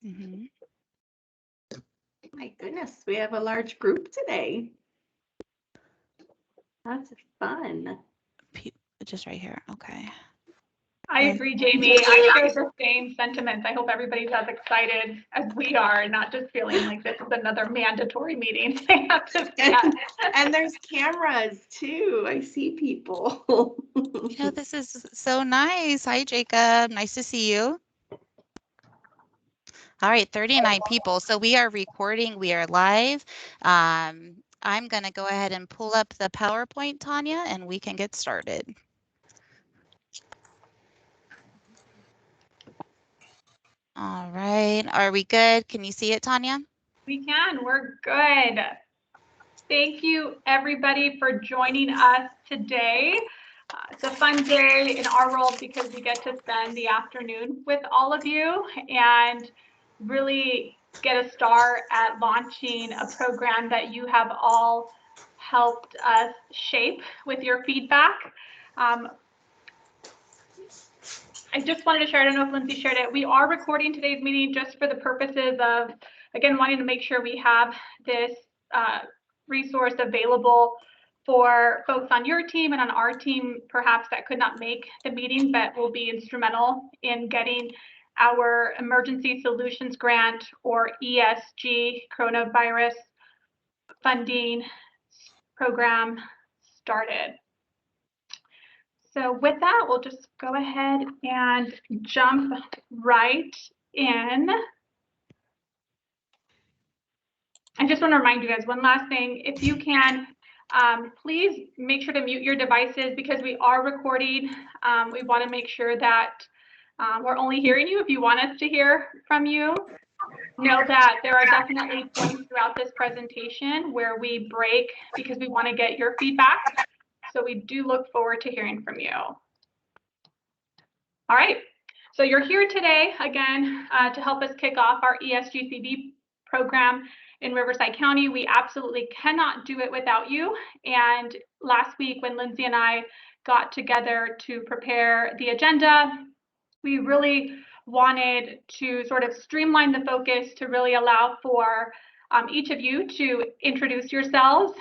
Mm-hmm. My goodness, we have a large group today. That's fun. Just right here. Okay. I agree, Jamie. I share the same sentiments. I hope everybody's as excited as we are, not just feeling like this is another mandatory meeting they have to get. And there's cameras too. I see people. This is so nice. Hi, Jacob. Nice to see you. All right, 39 people. So we are recording. We are live. I'm going to go ahead and pull up the PowerPoint, Tanya, and we can get started. All right. Are we good? Can you see it, Tanya? We can. We're good. Thank you, everybody, for joining us today. It's a fun day in our world because we get to spend the afternoon with all of you and really get a start at launching a program that you have all helped us shape with your feedback. I just wanted to share, I don't know if Lindsay shared it, we are recording today's meeting just for the purposes of, again, wanting to make sure we have this resource available for folks on your team and on our team, perhaps that could not make the meeting, but will be instrumental in getting our Emergency Solutions Grant, or ESG, coronavirus funding program started. So with that, we'll just go ahead and jump right in. I just want to remind you guys one last thing. If you can, please make sure to mute your devices because we are recording. We want to make sure that we're only hearing you if you want us to hear from you. Know that there are definitely points throughout this presentation where we break because we want to get your feedback. So we do look forward to hearing from you. All right, so you're here today, again, to help us kick off our ESGCB program in Riverside County. We absolutely cannot do it without you. And last week when Lindsay and I got together to prepare the agenda, we really wanted to sort of streamline the focus to really allow for each of you to introduce yourselves,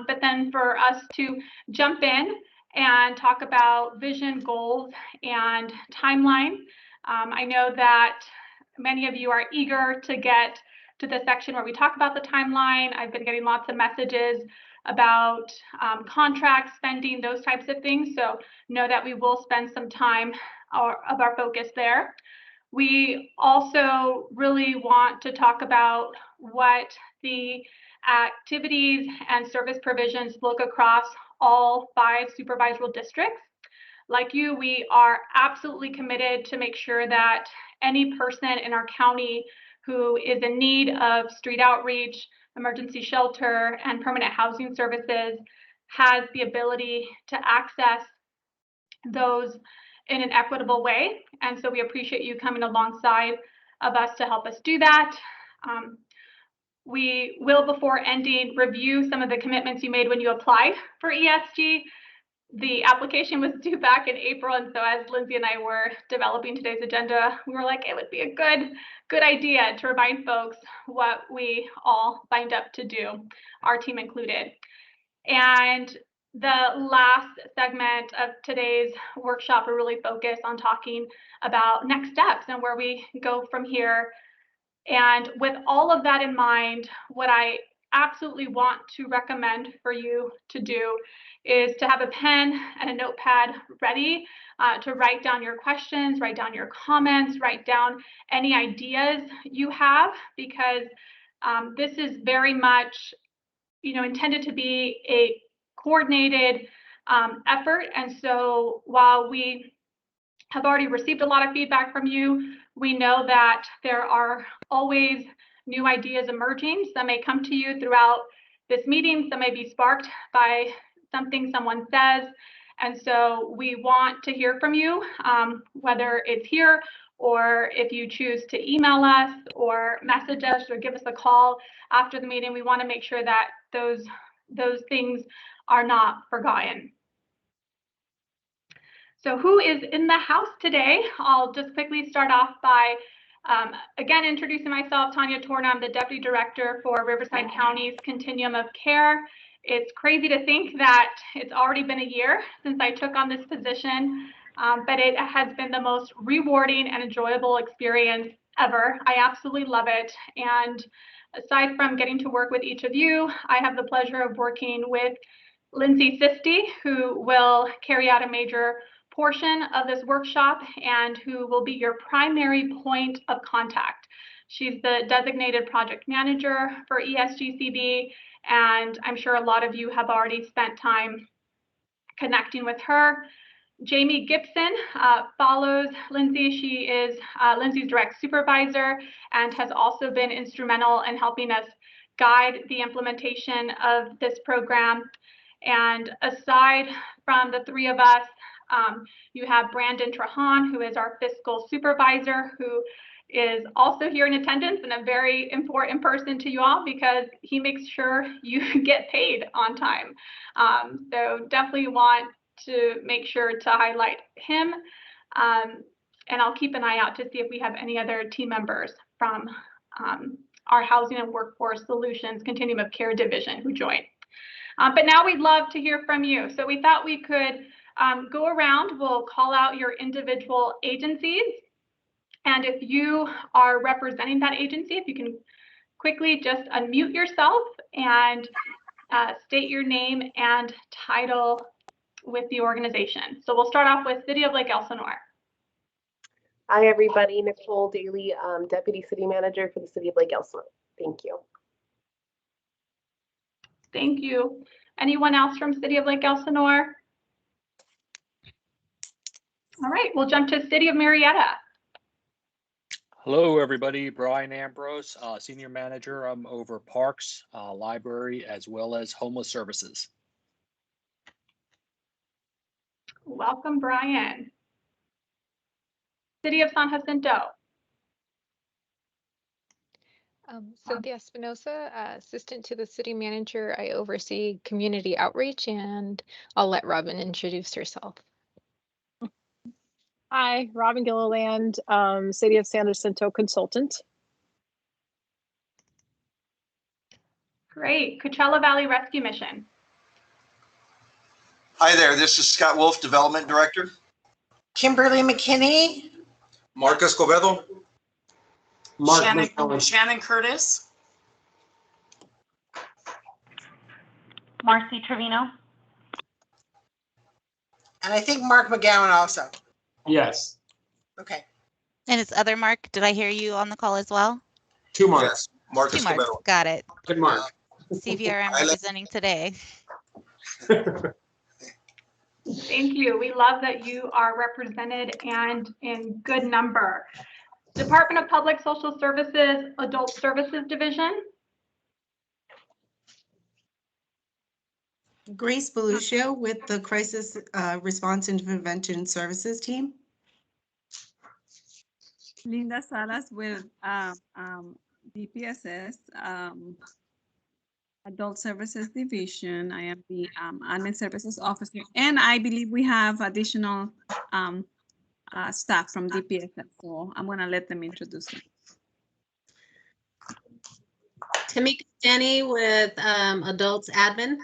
but then for us to jump in and talk about vision, goals, and timeline. I know that many of you are eager to get to the section where we talk about the timeline. I've been getting lots of messages about contract spending, those types of things. So know that we will spend some time of our focus there. We also really want to talk about what the activities and service provisions look across all 5 supervisory districts. Like you, we are absolutely committed to make sure that any person in our county who is in need of street outreach, emergency shelter, and permanent housing services has the ability to access those in an equitable way. And so we appreciate you coming alongside of us to help us do that. We will, before ending, review some of the commitments you made when you applied for ESG. The application was due back in April, and so as Lindsay and I were developing today's agenda, we were like, it would be a good idea to remind folks what we all signed up to do, our team included. And the last segment of today's workshop will really focus on talking about next steps and where we go from here. And with all of that in mind, what I absolutely want to recommend for you to do is to have a pen and a notepad ready to write down your questions, write down your comments, write down any ideas you have, because this is very much, intended to be a coordinated effort. And so while we have already received a lot of feedback from you, we know that there are always new ideas emerging. Some may come to you throughout this meeting, some may be sparked by something someone says. And so we want to hear from you, whether it's here or if you choose to email us or message us or give us a call after the meeting. We want to make sure that those things are not forgotten. So who is in the house today? I'll just quickly start off by Again, introducing myself, Tanya Torna. I'm the Deputy Director for Riverside County's Continuum of Care. It's crazy to think that it's already been a year since I took on this position, but it has been the most rewarding and enjoyable experience ever. I absolutely love it. And aside from getting to work with each of you, I have the pleasure of working with Lindsay Sisti, who will carry out a major portion of this workshop and who will be your primary point of contact. She's the designated project manager for ESGCB, and I'm sure a lot of you have already spent time connecting with her. Jamie Gibson follows Lindsay. She is Lindsay's direct supervisor and has also been instrumental in helping us guide the implementation of this program. And aside from the three of us, you have Brandon Trahan, who is our fiscal supervisor, who is also here in attendance and a very important person to you all because he makes sure you get paid on time. So definitely want to make sure to highlight him. And I'll keep an eye out to see if we have any other team members from our Housing and Workforce Solutions Continuum of Care Division who join. But now we'd love to hear from you. So we thought we could go around. We'll call out your individual agencies. And if you are representing that agency, if you can quickly just unmute yourself and state your name and title with the organization. So we'll start off with City of Lake Elsinore. Hi, everybody. Nicole Daly, Deputy City Manager for the City of Lake Elsinore. Thank you. Thank you. Anyone else from City of Lake Elsinore? All right, we'll jump to City of Marietta. Hello, everybody. Brian Ambrose, Senior Manager. I'm over Parks, Library, as well as Homeless Services. Welcome, Brian. City of San Jacinto. Cynthia Espinosa, Assistant to the City Manager. I oversee community outreach, and I'll let Robin introduce herself. Hi, Robin Gilliland, City of San Jacinto Consultant. Great. Coachella Valley Rescue Mission. Hi there, this is Scott Wolf, Development Director. Kimberly McKinney. Mark Escobedo. Shannon Curtis. Marcy Trevino. And I think Mark McGowan also. Yes. Okay. And it's other Mark. Did I hear you on the call as well? Two Marks. Yes, Mark Two Escobedo. Marks. Got it. Good Mark. CVRM representing today. Thank you. We love that you are represented and in good number. Department of Public Social Services, Adult Services Division. Grace Belucio with the Crisis Response and Prevention Services team. Linda Salas with DPSS, Adult Services Division. I am the Admin Services Officer, and I believe we have additional staff from DPSS, so I'm gonna let them introduce them. Tamika Denny with Adults Admin.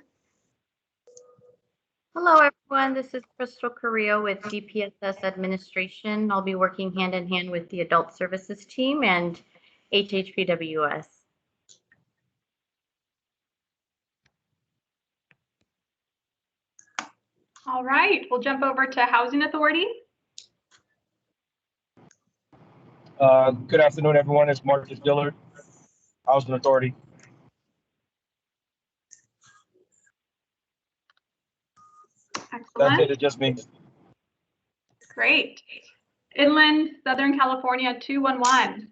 Hello, everyone. This is Crystal Carrillo with DPSS Administration. I'll be working hand in hand with the Adult Services team and HHPWS. All right, we'll jump over to Housing Authority. Good afternoon, everyone. It's Marcus Dillard, Housing Authority. Excellent. That's it. It just means. Great. Inland Southern California 211.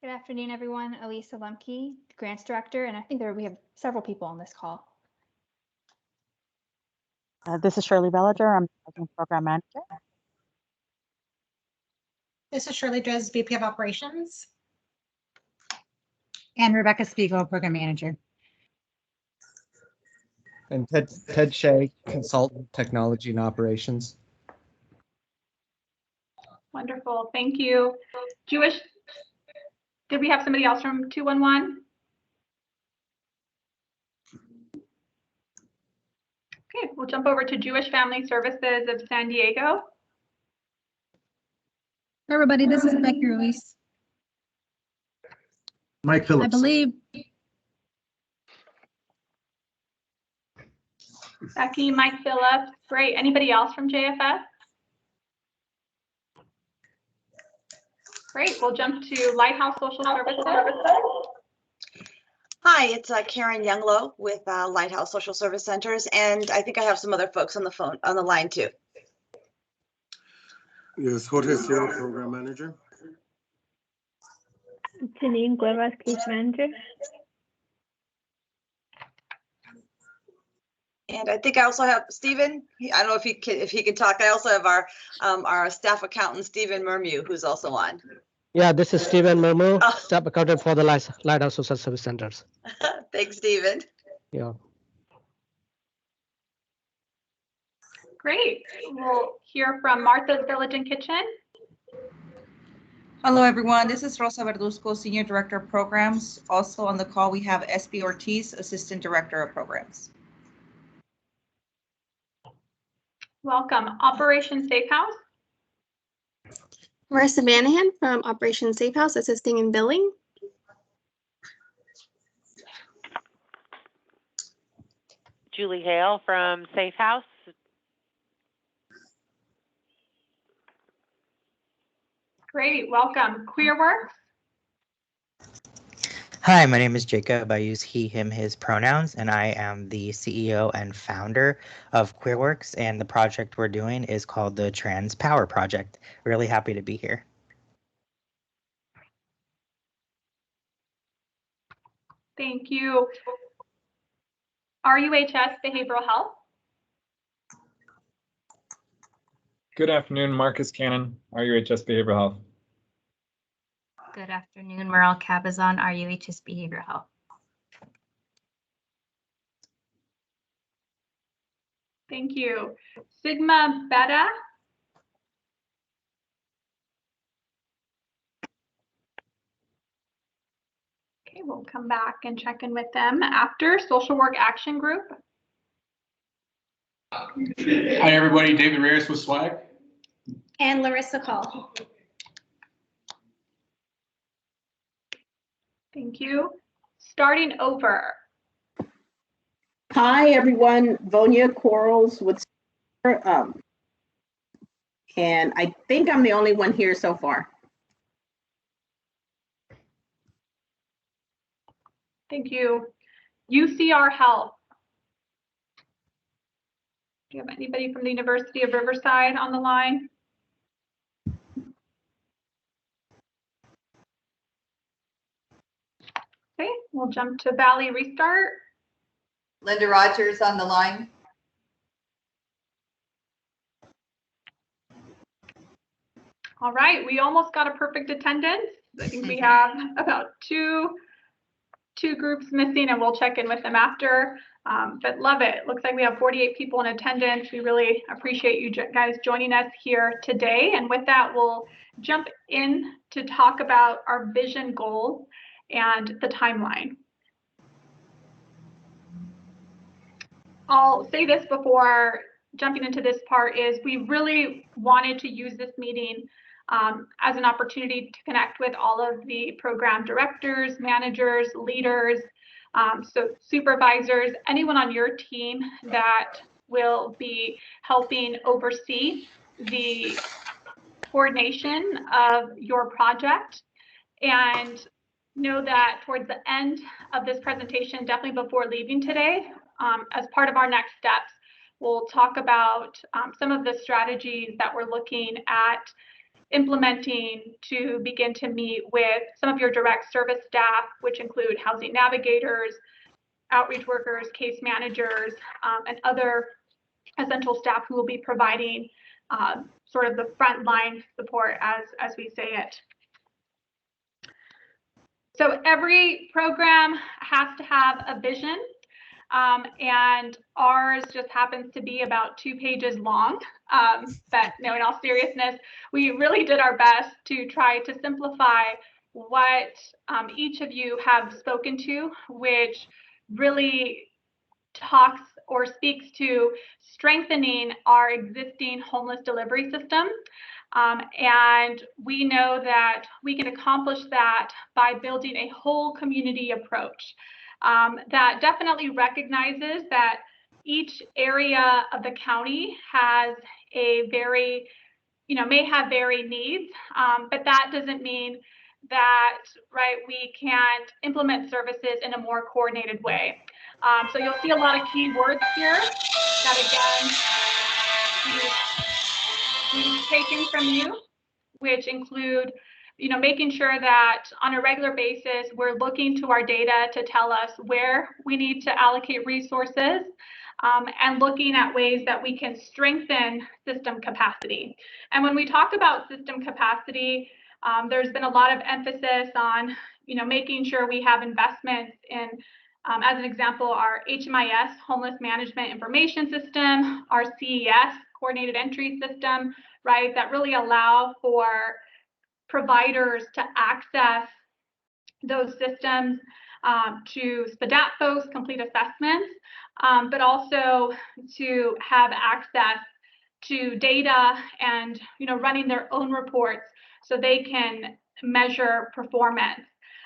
Good afternoon, everyone. Elisa Lemke, Grants Director, and I think we have several people on this call. This is Shirley Bellinger. I'm the Program Manager. This is Shirley Drez, VP of Operations. And Rebecca Spiegel, Program Manager. And Ted Shea, Consultant, Technology and Operations. Wonderful, thank you. Jewish, did we have somebody else from 211? Okay, we'll jump over to Jewish Family Services of San Diego. Hey everybody, this is Becky Ruiz. Mike Phillips. I believe. Becky, Mike Phillips, great. Anybody else from JFS? Great, we'll jump to Lighthouse Social Services. Hi, it's Karen Younglow with Lighthouse Social Service Centers, and I think I have some other folks on the line too. Yes, Jorge Sierra, Program Manager. Janine Cuevas, Case Manager. And I think I also have Stephen. I don't know if he can talk. I also have our staff accountant, Stephen Mermew, who's also on. Yeah, this is Stephen Mermew, Oh. staff accountant for the Lighthouse Social Service Centers. Thanks, Stephen. Yeah. Great, we'll hear from Martha's Village and Kitchen. Hello, everyone. This is Rosa Verduzco, Senior Director of Programs. Also on the call, we have SB Ortiz, Assistant Director of Programs. Welcome. Operation Safe House. Marissa Manahan from Operation Safe House, assisting in billing. Julie Hale from Safe House. Great, welcome. QueerWorks. Hi, my name is Jacob. I use he, him, his pronouns, and I am the CEO and founder of QueerWorks, and the project we're doing is called the Trans Power Project. Really happy to be here. Thank you. RUHS Behavioral Health. Good afternoon, Marcus Cannon, RUHS Behavioral Health. Good afternoon, Merle Cabazon, RUHS Behavioral Health. Thank you. Sigma Beta. Okay, we'll come back and check in with them after. Social Work Action Group. Hi, everybody. David Reyes with SWAG. And Larissa Call. Thank you. Starting Over. Hi, everyone. Vonia Quarles with, and I think I'm the only one here so far. Thank you. UCR Health. Do you have anybody from the University of Riverside on the line? Okay, we'll jump to Valley Restart. Linda Rogers on the line. All right, we almost got a perfect attendance. I think we have about two groups missing, and we'll check in with them after. But love it. Looks like we have 48 people in attendance. We really appreciate you guys joining us here today. And with that, we'll jump in to talk about our vision goals and the timeline. I'll say this before jumping into this part is we really wanted to use this meeting as an opportunity to connect with all of the program directors, managers, leaders, so supervisors, anyone on your team that will be helping oversee the coordination of your project. And know that towards the end of this presentation, definitely before leaving today, as part of our next steps, we'll talk about some of the strategies that we're looking at implementing to begin to meet with some of your direct service staff, which include housing navigators, outreach workers, case managers, and other essential staff who will be providing sort of the frontline support as we say it. So every program has to have a vision. And ours just happens to be about 2 pages long. But no, in all seriousness, we really did our best to try to simplify what each of you have spoken to, which really talks or speaks to strengthening our existing homeless delivery system. And we know that we can accomplish that by building a whole community approach that definitely recognizes that each area of the county has a very, may have varied needs, but that doesn't mean that, right, we can't implement services in a more coordinated way. So you'll see a lot of key words here that again, we've taken from you, which include, making sure that on a regular basis, we're looking to our data to tell us where we need to allocate resources, and looking at ways that we can strengthen system capacity. And when we talk about system capacity, there's been a lot of emphasis on, making sure we have investments in, as an example, our HMIS, Homeless Management Information System, our CES, Coordinated Entry System, right, that really allow for providers to access those systems, to SPDAT complete assessments, but also to have access to data and, running their own reports so they can measure performance.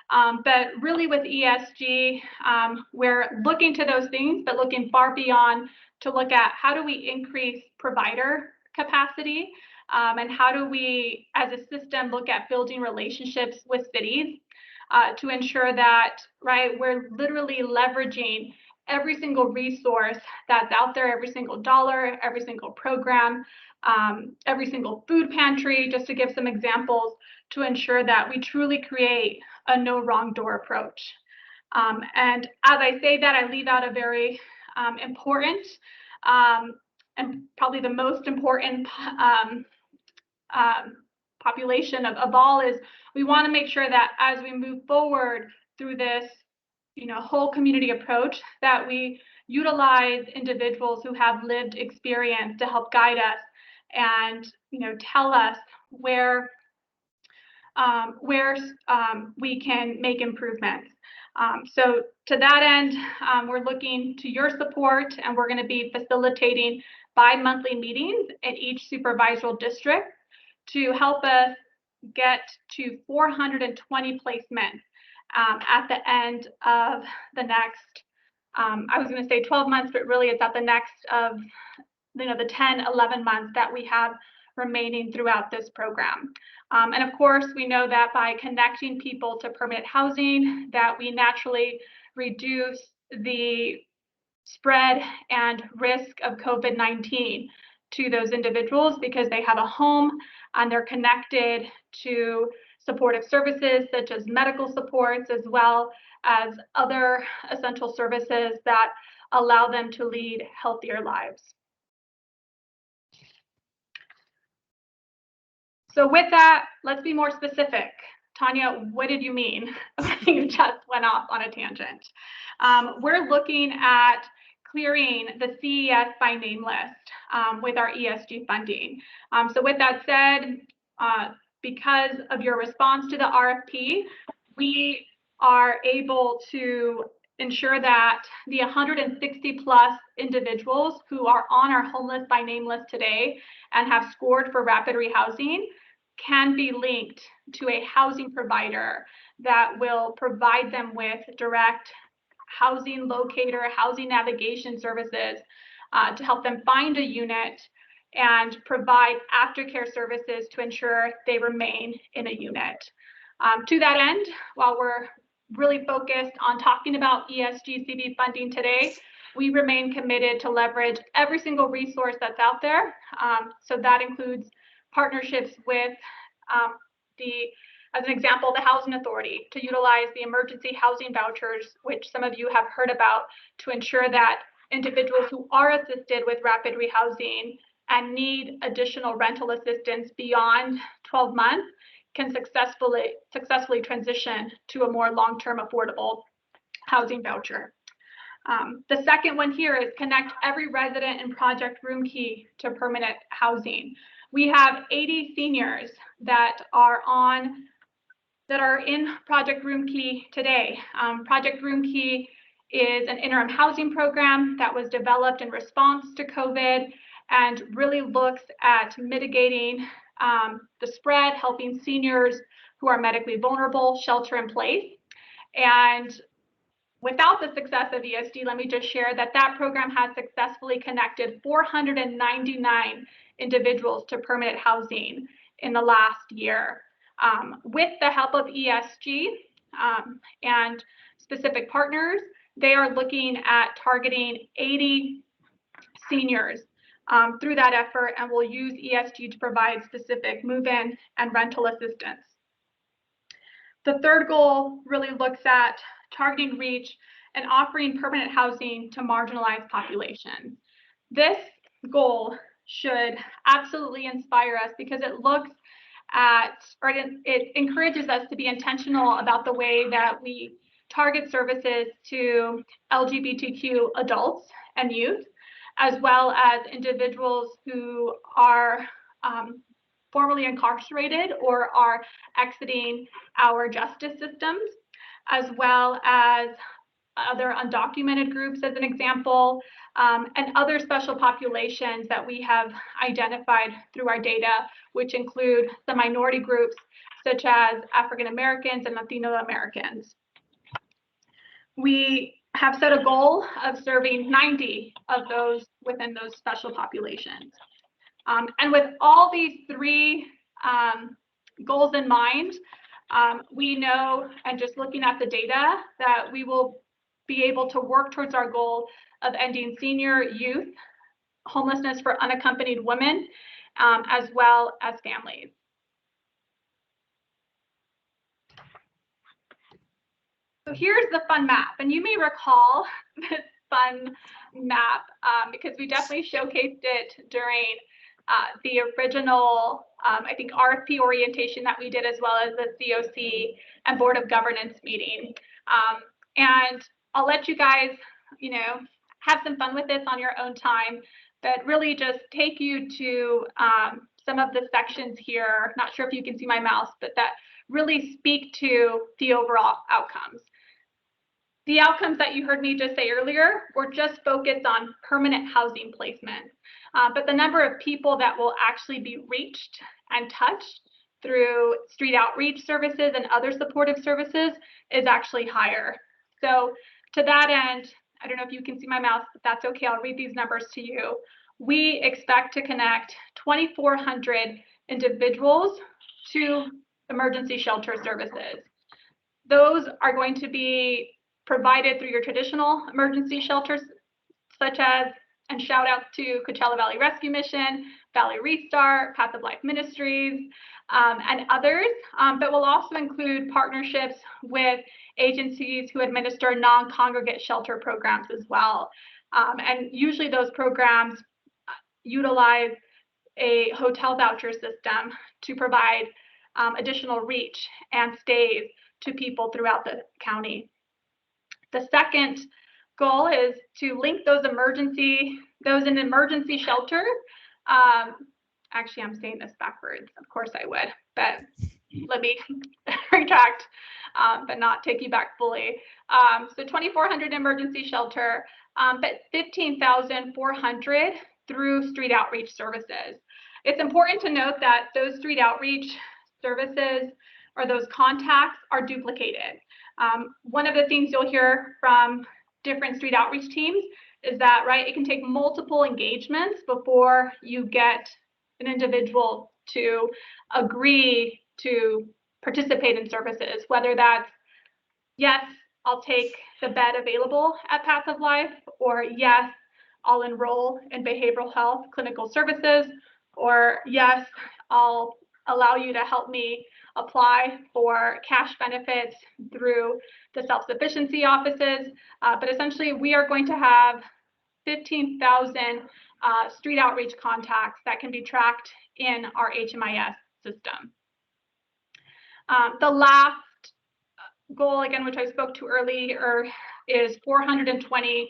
But really with ESG, we're looking to those things, but looking far beyond to look at how do we increase provider capacity, and how do we, as a system, look at building relationships with cities to ensure that, right, we're literally leveraging every single resource that's out there, every single dollar, every single program, every single food pantry, just to give some examples, to ensure that we truly create a no wrong door approach. And as I say that, I leave out a very important and probably the most important population of all is we want to make sure that as we move forward through this, whole community approach, that we utilize individuals who have lived experience to help guide us and, tell us where we can make improvements. So to that end, we're looking to your support, and we're going to be facilitating bi-monthly meetings in each supervisory district to help us get to 420 placements at the end of the next, I was going to say 12 months, but really it's at the next of, the 10, 11 months that we have remaining throughout this program. And of course, we know that by connecting people to permanent housing, that we naturally reduce the spread and risk of COVID-19 to those individuals because they have a home and they're connected to supportive services such as medical supports, as well as other essential services that allow them to lead healthier lives. So with that, let's be more specific. Tanya, what did you mean? You just went off on a tangent. We're looking at clearing the CES by name list with our ESG funding. So with that said, because of your response to the RFP, we are able to ensure that the 160 plus individuals who are on our homeless by name list today and have scored for rapid rehousing can be linked to a housing provider that will provide them with direct housing locator, housing navigation services to help them find a unit and provide aftercare services to ensure they remain in a unit. To that end, while we're really focused on talking about ESG CV funding today, we remain committed to leverage every single resource that's out there. So that includes partnerships with as an example, the Housing Authority, to utilize the emergency housing vouchers, which some of you have heard about, to ensure that individuals who are assisted with rapid rehousing and need additional rental assistance beyond 12 months can successfully transition to a more long-term affordable housing voucher. The second one here is connect every resident and project room key to permanent housing. We have 80 seniors that are in Project Room Key today. Project Room Key is an interim housing program that was developed in response to COVID and really looks at mitigating the spread, helping seniors who are medically vulnerable shelter in place. And without the success of ESG, let me just share that that program has successfully connected 499 individuals to permanent housing in the last year. With the help of ESG and specific partners, they are looking at targeting 80 seniors through that effort, and will use ESG to provide specific move-in and rental assistance. The third goal really looks at targeting reach and offering permanent housing to marginalized populations. This goal should absolutely inspire us because it looks at, or it encourages us to be intentional about the way that we target services to LGBTQ adults and youth, as well as individuals who are formerly incarcerated or are exiting our justice systems, as well as other undocumented groups as an example, and other special populations that we have identified through our data, which include the minority groups such as African Americans and Latino Americans. We have set a goal of serving 90 of those within those special populations. And with all these three goals in mind, we know, and just looking at the data, that we will be able to work towards our goal of ending senior youth homelessness for unaccompanied women, as well as families. So here's the fun map, and you may recall this fun map because we definitely showcased it during the original, I think, RFP orientation that we did, as well as the COC and Board of Governance meeting. And I'll let you guys, have some fun with this on your own time, but really just take you to some of the sections here. Not sure if you can see my mouse, but that really speak to the overall outcomes. The outcomes that you heard me just say earlier were just focused on permanent housing placement. But the number of people that will actually be reached and touched through street outreach services and other supportive services is actually higher. So to that end, I don't know if you can see my mouse, but that's okay. I'll read these numbers to you. We expect to connect 2,400 individuals to emergency shelter services. Those are going to be provided through your traditional emergency shelters, such as, and shout out to Coachella Valley Rescue Mission, Valley Restart, Path of Life Ministries, and others, but will also include partnerships with agencies who administer non-congregate shelter programs as well. And usually those programs utilize a hotel voucher system to provide additional reach and stays to people throughout the county. The second goal is to link those in emergency shelter. Actually, I'm saying this backwards. Of course I would, but let me retract, but not take you back fully. So 2,400 emergency shelter, but 15,400 through street outreach services. It's important to note that those street outreach services or those contacts are duplicated. One of the things you'll hear from different street outreach teams is that, right, it can take multiple engagements before you get an individual to agree to participate in services, whether that's, yes, I'll take the bed available at Path of Life, or yes, I'll enroll in behavioral health clinical services, or yes, I'll allow you to help me apply for cash benefits through the self-sufficiency offices. But essentially, we are going to have 15,000 street outreach contacts that can be tracked in our HMIS system. The last goal, again, which I spoke to earlier, is 420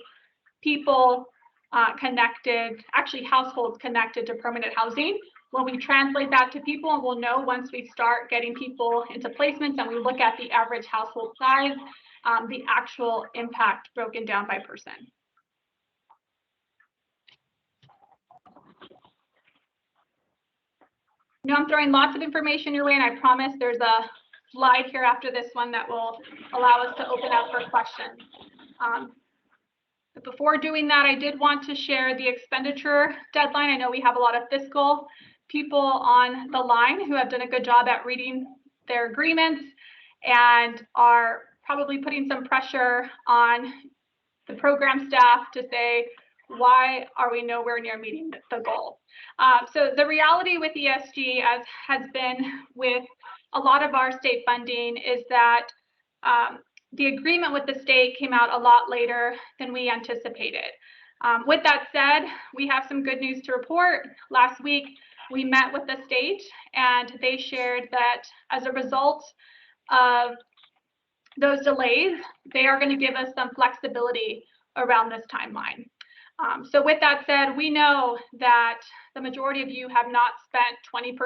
people connected, actually households connected to permanent housing. When we translate that to people, and we'll know once we start getting people into placements and we look at the average household size, the actual impact broken down by person. You know, I'm throwing lots of information your way, and I promise there's a slide here after this one that will allow us to open up for questions. But before doing that, I did want to share the expenditure deadline. I know we have a lot of fiscal people on the line who have done a good job at reading their agreements and are probably putting some pressure on the program staff to say, why are we nowhere near meeting the goal? So the reality with ESG, as has been with a lot of our state funding, is that the agreement with the state came out a lot later than we anticipated. With that said, we have some good news to report. Last week, we met with the state and they shared that as a result of those delays, they are going to give us some flexibility around this timeline. So with that said, we know that the majority of you have not spent 20%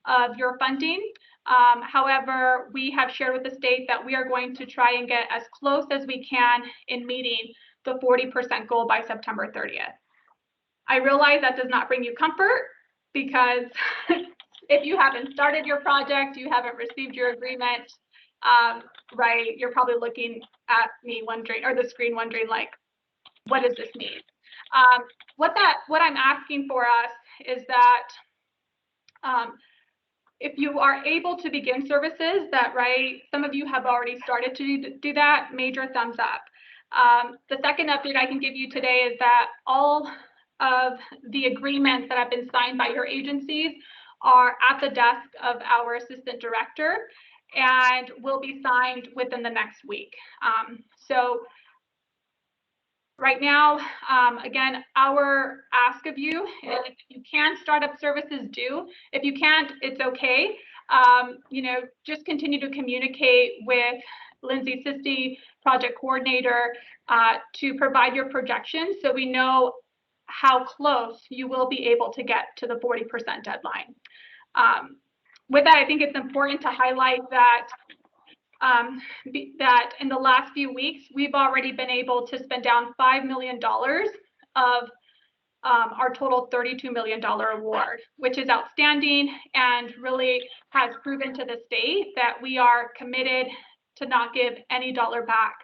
of your funding. However, we have shared with the state that we are going to try and get as close as we can in meeting the 40% goal by September 30th. I realize that does not bring you comfort because if you haven't started your project, you haven't received your agreement, right, you're probably looking at me wondering, or the screen wondering, like, what does this mean? What I'm asking for us is that if you are able to begin services, that, right, some of you have already started to do that, major thumbs up. The second update I can give you today is that all of the agreements that have been signed by your agencies are at the desk of our assistant director and will be signed within the next week. So right now, again, our ask of you is if you can start up services, do. If you can't, it's okay. You know, just continue to communicate with Lindsay Sisti, project coordinator, to provide your projections so we know how close you will be able to get to the 40% deadline. With that, I think it's important to highlight that that in the last few weeks, we've already been able to spend down $5 million of our total $32 million award, which is outstanding and really has proven to the state that we are committed to not give any dollar back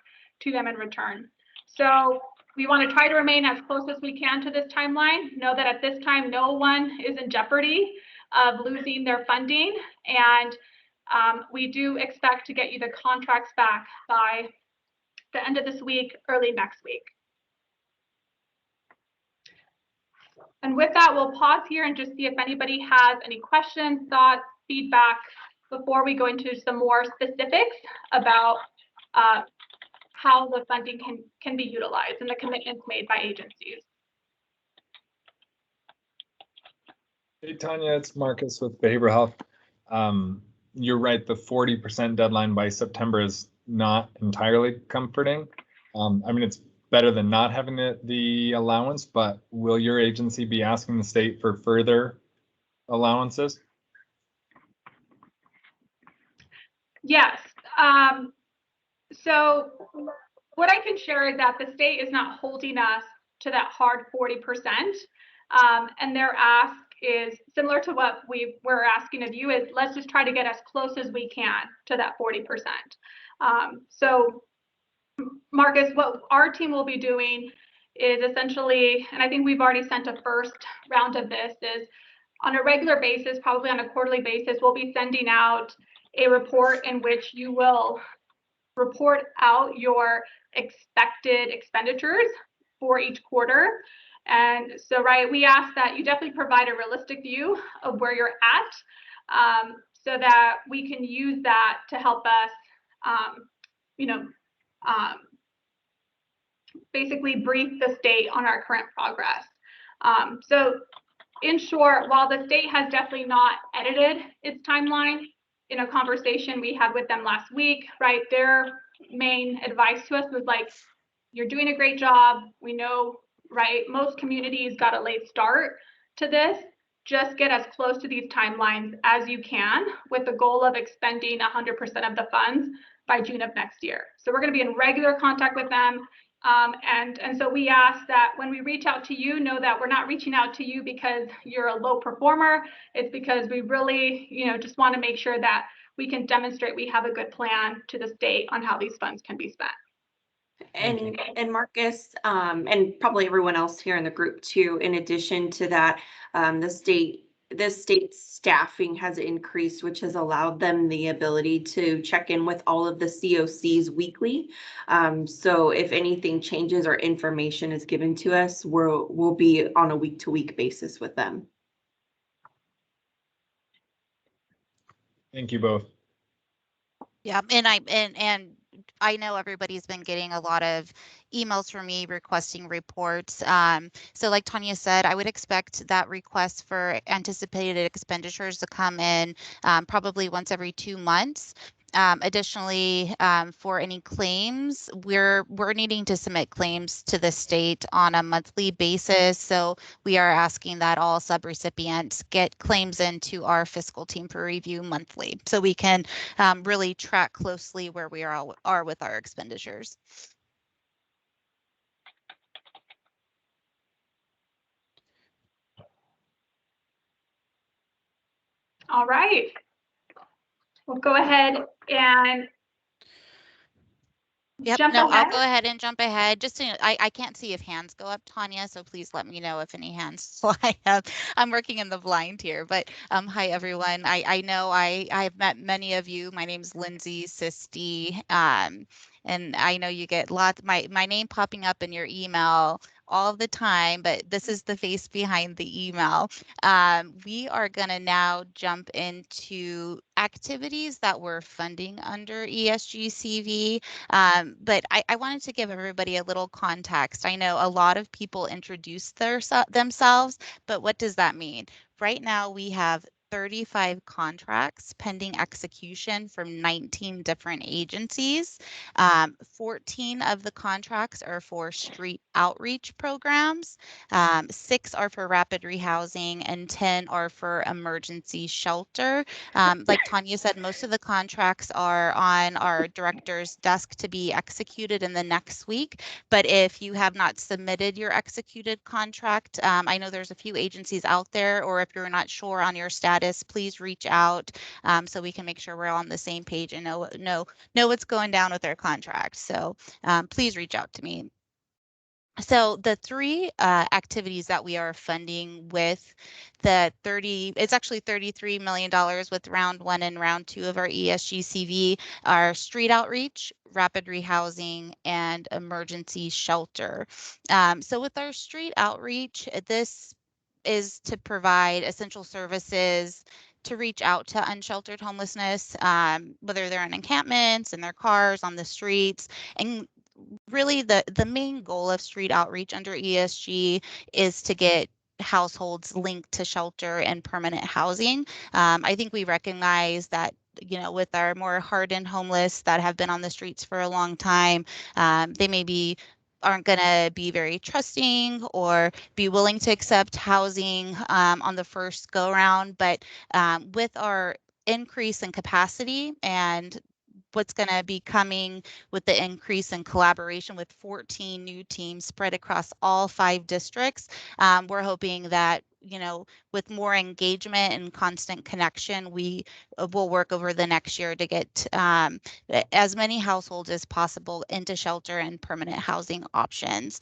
to them in return. So we want to try to remain as close as we can to this timeline. Know that at this time, no one is in jeopardy of losing their funding, and we do expect to get you the contracts back by the end of this week, early next week. And with that, we'll pause here and just see if anybody has any questions, thoughts, feedback before we go into some more specifics about how the funding can be utilized and the commitments made by agencies. Hey, Tanya, it's Marcus with Behavioral Health. You're right, the 40% deadline by September is not entirely comforting. I mean, it's better than not having the allowance, but will your agency be asking the state for further allowances? Yes. So what I can share is that the state is not holding us to that hard 40%. And their ask is similar to what we're asking of you, is let's just try to get as close as we can to that 40%. So Marcus, what our team will be doing is essentially, and I think we've already sent a first round of this, is on a regular basis, probably on a quarterly basis, we'll be sending out a report in which you will report out your expected expenditures for each quarter. And so, right, we ask that you definitely provide a realistic view of where you're at, so that we can use that to help us, basically brief the state on our current progress. So in short, while the state has definitely not edited its timeline, in a conversation we had with them last week, right, their main advice to us was like, you're doing a great job. We know, right? Most communities got a late start to this. Just get as close to these timelines as you can with the goal of expending 100% of the funds by June of next year. So we're going to be in regular contact with them. And so we ask that when we reach out to you, know that we're not reaching out to you because you're a low performer. It's because we really, just want to make sure that we can demonstrate we have a good plan to the state on how these funds can be spent. And Marcus, and probably everyone else here in the group too, in addition to that, the state staffing has increased, which has allowed them the ability to check in with all of the COCs weekly. So if anything changes or information is given to us, we'll be on a week-to-week basis with them. Thank you both. Yeah, and I know everybody's been getting a lot of emails from me requesting reports. So like Tanya said, I would expect that request for anticipated expenditures to come in probably once every 2 months. Additionally, for any claims, we're needing to submit claims to the state on a monthly basis. So we are asking that all subrecipients get claims into our fiscal team for review monthly, so we can really track closely where we are with our expenditures. All right. We'll go ahead and jump ahead. I'll go ahead and jump ahead. Just to, I can't see if hands go up, Tanya, so please let me know if any hands fly up. I'm working in the blind here, but hi everyone. I know I've met many of you. My name's Lindsay Sisti, and I know you get lots my name popping up in your email all the time, but this is the face behind the email. We are going to now jump into activities that we're funding under ESG CV. But I wanted to give everybody a little context. I know a lot of people introduce themselves, but what does that mean? Right now we have 35 contracts pending execution from 19 different agencies. 14 of the contracts are for street outreach programs. 6 are for rapid rehousing and 10 are for emergency shelter. Like Tanya said, most of the contracts are on our director's desk to be executed in the next week. But if you have not submitted your executed contract, I know there's a few agencies out there, or if you're not sure on your status, please reach out so we can make sure we're all on the same page and know what's going down with our contract. So please reach out to me. So the 3 activities that we are funding with it's actually $33 million with round 1 and round 2 of our ESG CV are street outreach, rapid rehousing, and emergency shelter. So with our street outreach, this is to provide essential services to reach out to unsheltered homelessness, whether they're in encampments, in their cars, on the streets. And really the main goal of street outreach under ESG is to get households linked to shelter and permanent housing. I think we recognize that, with our more hardened homeless that have been on the streets for a long time, they aren't going to be very trusting or be willing to accept housing on the first go round. But with our increase in capacity and what's going to be coming with the increase in collaboration with 14 new teams spread across all 5 districts, we're hoping that, with more engagement and constant connection, we will work over the next year to get as many households as possible into shelter and permanent housing options.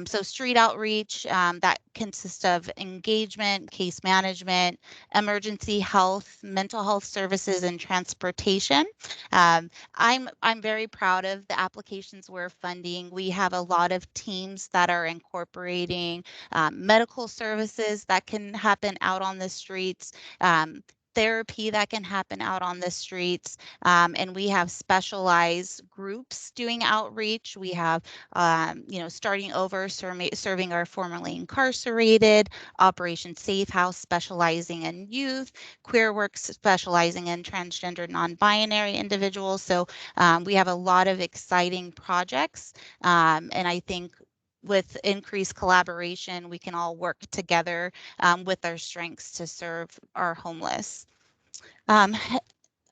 So street outreach, that consists of engagement, case management, emergency health, mental health services, and transportation. I'm very proud of the applications we're funding. We have a lot of teams that are incorporating medical services that can happen out on the streets. therapy that can happen out on the streets. And we have specialized groups doing outreach. We have, starting over, serving our formerly incarcerated, Operation Safe House specializing in youth, Queer Works specializing in transgender non-binary individuals. So we have a lot of exciting projects. And I think with increased collaboration, we can all work together with our strengths to serve our homeless.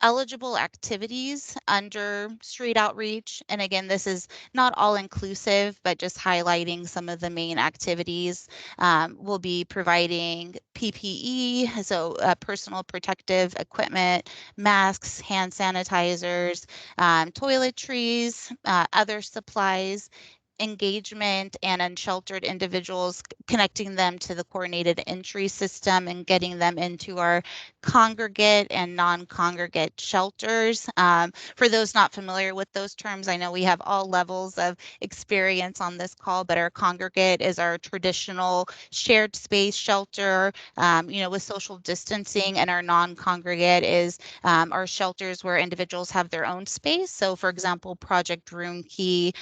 Eligible activities under street outreach. And again, this is not all inclusive, but just highlighting some of the main activities. We'll be providing PPE, so personal protective equipment, masks, hand sanitizers, toiletries, other supplies, engagement and unsheltered individuals, connecting them to the coordinated entry system and getting them into our congregate and non-congregate shelters. For those not familiar with those terms, I know we have all levels of experience on this call, but our congregate is our traditional shared space shelter, with social distancing, and our non-congregate is our shelters where individuals have their own space. So for example, Project Room Key,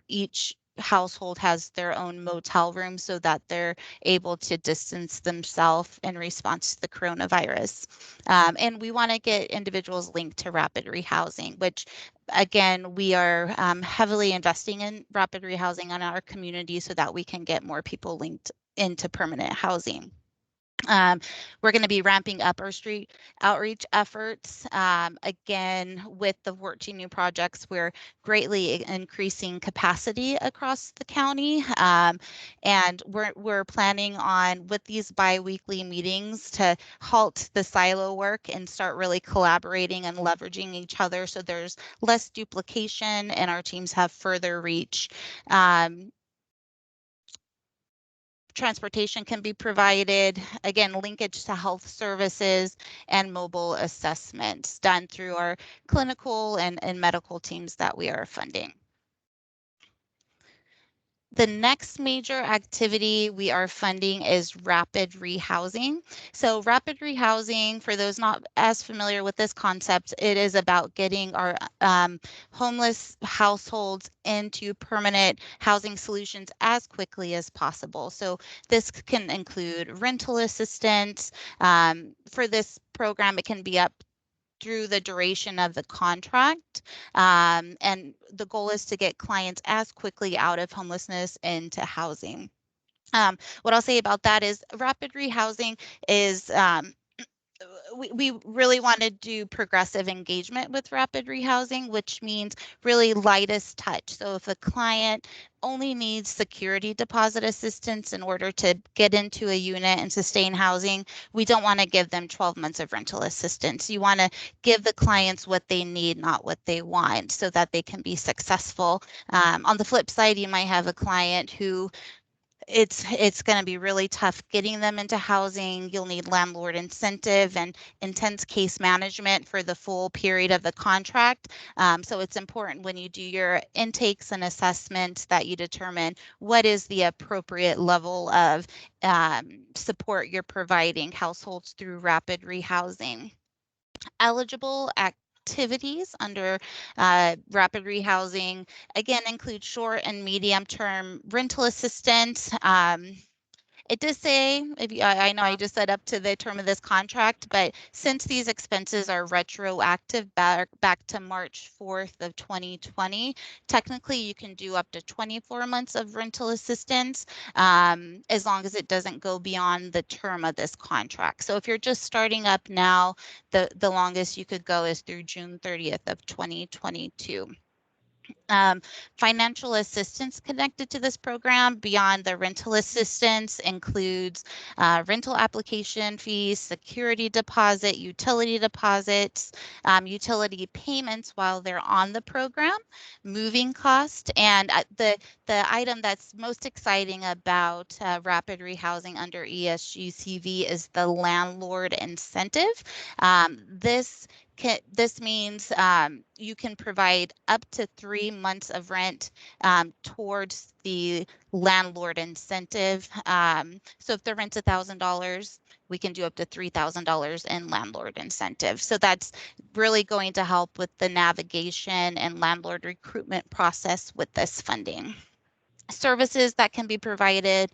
each household has their own motel room so that they're able to distance themselves in response to the coronavirus. And we want to get individuals linked to rapid rehousing, which again, we are heavily investing in rapid rehousing on our community so that we can get more people linked into permanent housing. We're going to be ramping up our street outreach efforts. Again, with the 14 new projects, we're greatly increasing capacity across the county. And we're planning on, with these bi-weekly meetings, to halt the silo work and start really collaborating and leveraging each other so there's less duplication and our teams have further reach. Transportation can be provided, again, linkage to health services and mobile assessments done through our clinical and medical teams that we are funding. The next major activity we are funding is rapid rehousing. So rapid rehousing, for those not as familiar with this concept, it is about getting our homeless households into permanent housing solutions as quickly as possible. So this can include rental assistance. For this program, it can be up through the duration of the contract. And the goal is to get clients as quickly out of homelessness into housing. What I'll say about that is rapid rehousing is we really want to do progressive engagement with rapid rehousing, which means really lightest touch. So if a client only needs security deposit assistance in order to get into a unit and sustain housing, we don't want to give them 12 months of rental assistance. You want to give the clients what they need, not what they want, so that they can be successful. On the flip side, you might have a client who it's going to be really tough getting them into housing. You'll need landlord incentive and intense case management for the full period of the contract. So it's important when you do your intakes and assessments that you determine what is the appropriate level of support you're providing households through rapid rehousing. Eligible activities under rapid rehousing again include short and medium term rental assistance. It does say, I know I just said up to the term of this contract, but since these expenses are retroactive back to March 4th of 2020, technically you can do up to 24 months of rental assistance as long as it doesn't go beyond the term of this contract. So if you're just starting up now, the longest you could go is through June 30th of 2022. Financial assistance connected to this program beyond the rental assistance includes rental application fees, security deposit, utility deposits, utility payments while they're on the program, moving cost, and the item that's most exciting about rapid rehousing under ESG CV is the landlord incentive. This means you can provide up to 3 months of rent towards the landlord incentive. So if the rent's $1,000, we can do up to $3,000 in landlord incentive. So that's really going to help with the navigation and landlord recruitment process with this funding. Services that can be provided,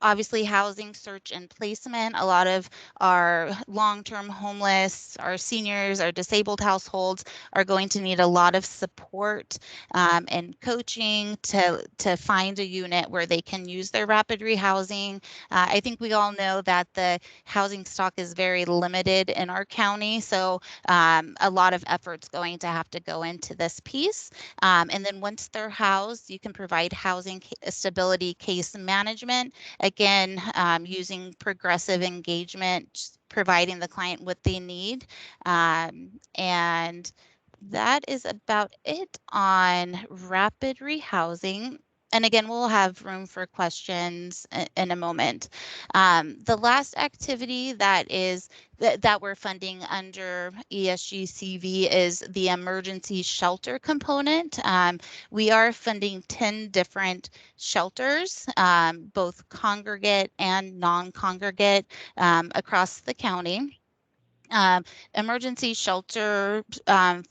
obviously housing search and placement. A lot of our long-term homeless, our seniors, our disabled households are going to need a lot of support and coaching to find a unit where they can use their rapid rehousing. I think we all know that the housing stock is very limited in our county, so a lot of effort's going to have to go into this piece. And then once they're housed, you can provide housing stability case management. Again, using progressive engagement, providing the client what they need. And that is about it on rapid rehousing. And again, we'll have room for questions in a moment. The last activity that we're funding under ESG CV is the emergency shelter component. We are funding 10 different shelters, both congregate and non-congregate across the county. Emergency shelter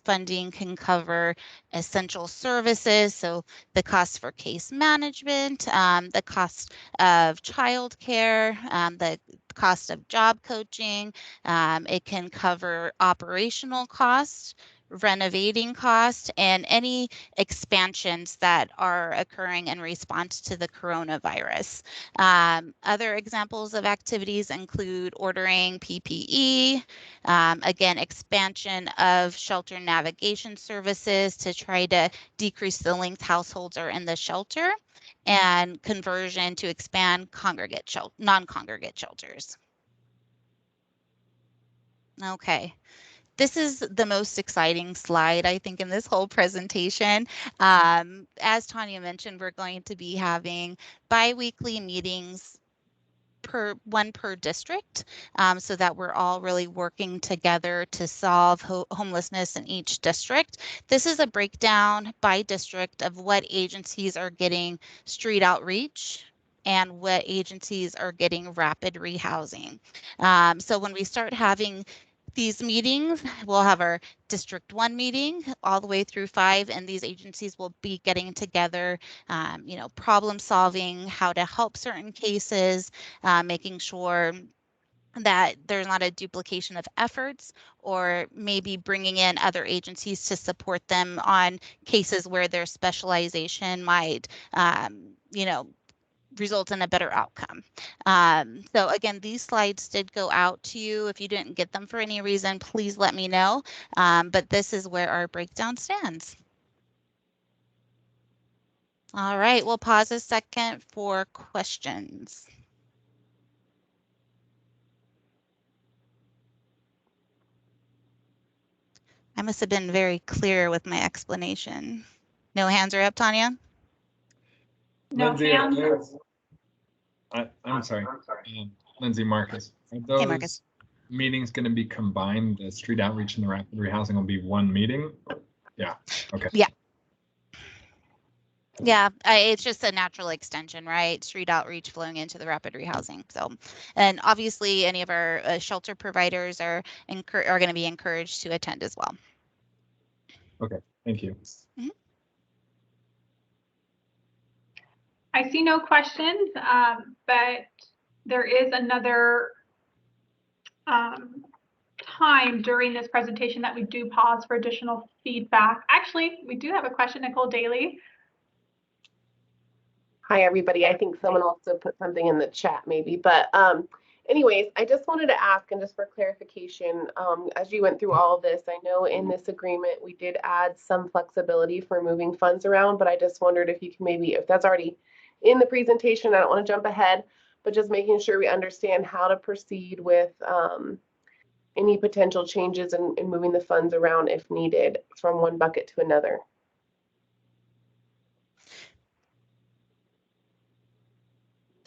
funding can cover essential services, so the cost for case management, the cost of childcare, the cost of job coaching. It can cover operational costs, renovating costs, and any expansions that are occurring in response to the coronavirus. Other examples of activities include ordering PPE, again, expansion of shelter navigation services to try to decrease the length households are in the shelter, and conversion to expand non-congregate shelters. Okay. This is the most exciting slide, I think, in this whole presentation. As Tanya mentioned, we're going to be having bi-weekly meetings one per district, so that we're all really working together to solve homelessness in each district. This is a breakdown by district of what agencies are getting street outreach and what agencies are getting rapid rehousing. So when we start having these meetings, we'll have our District 1 meeting all the way through 5, and these agencies will be getting together, problem solving, how to help certain cases, making sure that there's not a duplication of efforts, or maybe bringing in other agencies to support them on cases where their specialization might, result in a better outcome. So again, these slides did go out to you. If you didn't get them for any reason, please let me know. But this is where our breakdown stands. All right, we'll pause a second for questions. I must have been very clear with my explanation. No hands are up, Tanya? No Lindsay, hands. I'm sorry, Lindsay, Marcus. Are those Marcus. meetings going to be combined? The street outreach and the rapid rehousing will be one meeting? Yeah, okay. Yeah. Yeah, it's just a natural extension, right? Street outreach flowing into the rapid rehousing. So, and obviously any of our shelter providers are going to be encouraged to attend as well. Okay, thank you. Mm-hmm. I see no questions, but there is another time during this presentation that we do pause for additional feedback. Actually, we do have a question, Nicole Daly. Hi, everybody. I think someone also put something in the chat maybe, but anyways, I just wanted to ask, and just for clarification, as you went through all of this, I know in this agreement, we did add some flexibility for moving funds around, but I just wondered if you can maybe, if that's already in the presentation, I don't want to jump ahead, but just making sure we understand how to proceed with any potential changes in moving the funds around if needed from one bucket to another.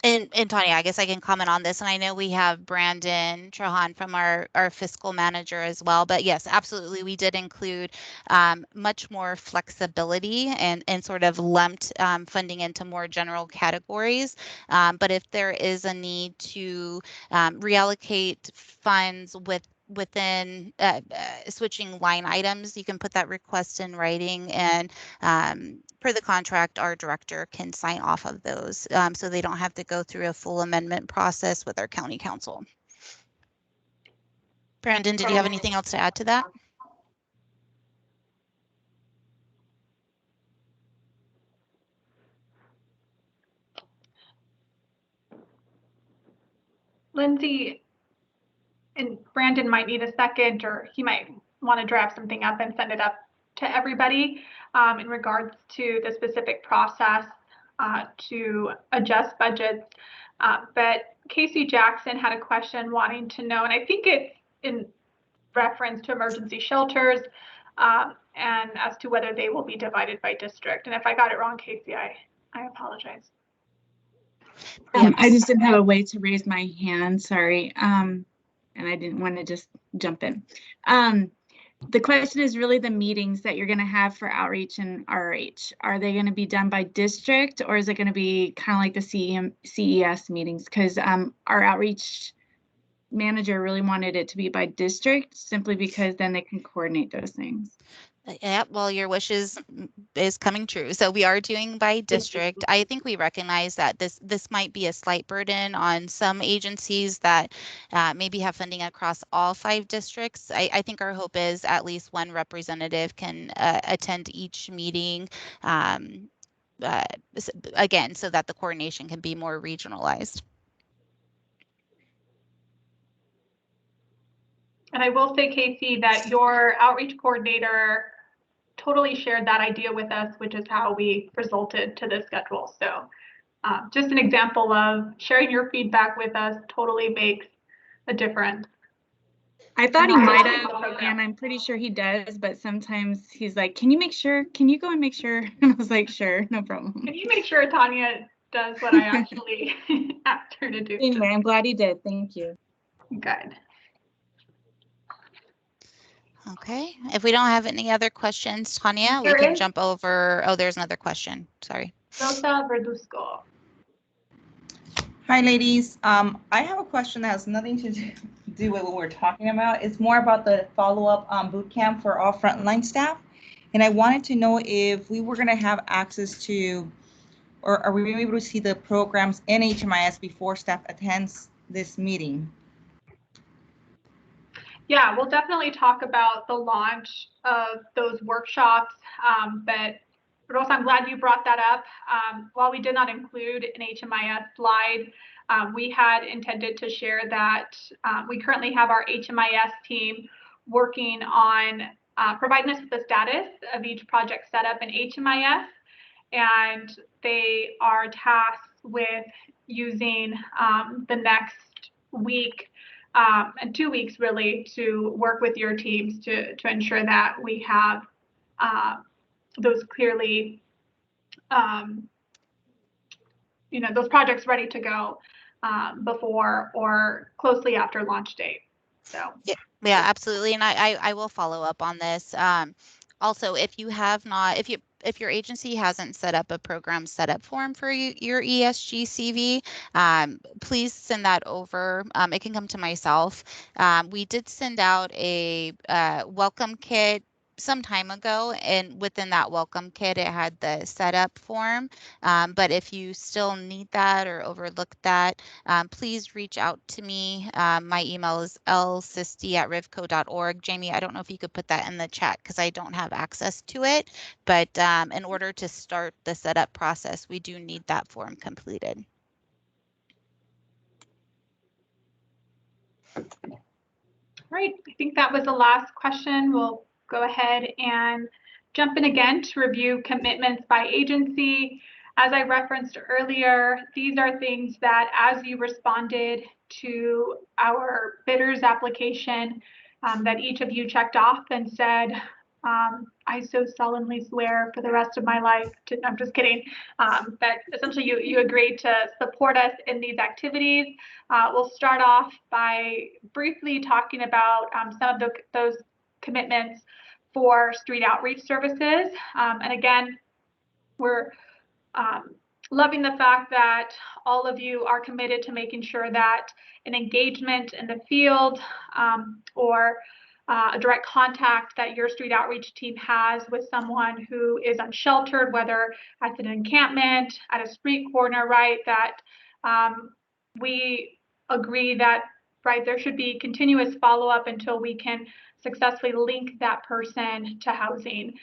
And Tanya, I guess I can comment on this. And I know we have Brandon Trahan from our fiscal manager as well. But yes, absolutely. We did include much more flexibility and sort of lumped funding into more general categories. But if there is a need to reallocate funds within switching line items, you can put that request in writing, and per the contract, our director can sign off of those, so they don't have to go through a full amendment process with our county council. Brandon, did you have anything else to add to that? Lindsay and Brandon might need a second, or he might want to draft something up and send it up to everybody in regards to the specific process to adjust budgets. But Casey Jackson had a question wanting to know, and I think it's in reference to emergency shelters and as to whether they will be divided by district. And if I got it wrong, Casey, I apologize. I just didn't have a way to raise my hand, sorry. And I didn't want to just jump in. The question is really the meetings that you're going to have for outreach and RH. Are they going to be done by district, or is it going to be kind of like the CES meetings? Because our outreach manager really wanted it to be by district, simply because then they can coordinate those things. Yeah, well, your wish is coming true. So we are doing by district. I think we recognize that this might be a slight burden on some agencies that maybe have funding across all 5 districts. I think our hope is at least one representative can attend each meeting, again, so that the coordination can be more regionalized. And I will say, Casey, that your outreach coordinator totally shared that idea with us, which is how we resulted to this schedule. So just an example of sharing your feedback with us totally makes a difference. I thought he might have, and I'm pretty sure he does, but sometimes he's like, can you go and make sure? And I was like, sure, no problem. Can you make sure Tanya does what I actually asked her to do? Anyway, I'm glad he did. Thank you. Good. Okay, if we don't have any other questions, Tanya, we can jump over. Oh, there's another question. Sorry. Rosa Verduzco. Hi, ladies. I have a question that has nothing to do with what we're talking about. It's more about the follow-up boot camp for all frontline staff. And I wanted to know if we were going to have access to, or are we able to see the programs in HMIS before staff attends this meeting? Yeah, we'll definitely talk about the launch of those workshops, but Rosa, I'm glad you brought that up. While we did not include an HMIS slide, we had intended to share that we currently have our HMIS team working on providing us with the status of each project setup in HMIS, and they are tasked with using the next week and 2 weeks really to work with your teams to ensure that we have those clearly, those projects ready to go before or closely after launch date. So yeah, absolutely, and I will follow up on this. Also, if you have not, if your agency hasn't set up a program setup form for your ESG CV, please send that over. It can come to myself. We did send out a welcome kit some time ago, and within that welcome kit, it had the setup form. But if you still need that or overlooked that, please reach out to me. My email is lsisti@rivco.org. Jamie, I don't know if you could put that in the chat because I don't have access to it. But in order to start the setup process, we do need that form completed. All right, I think that was the last question. We'll go ahead and jump in again to review commitments by agency. As I referenced earlier, these are things that as you responded to our bidders application, that each of you checked off and said, I so solemnly swear for the rest of my life to, I'm just kidding, that essentially you agreed to support us in these activities. We'll start off by briefly talking about some of those commitments for street outreach services. And again, we're loving the fact that all of you are committed to making sure that an engagement in the field or a direct contact that your street outreach team has with someone who is unsheltered, whether at an encampment, at a street corner, right, that we agree that, right, there should be continuous follow-up until we can successfully link that person to housing.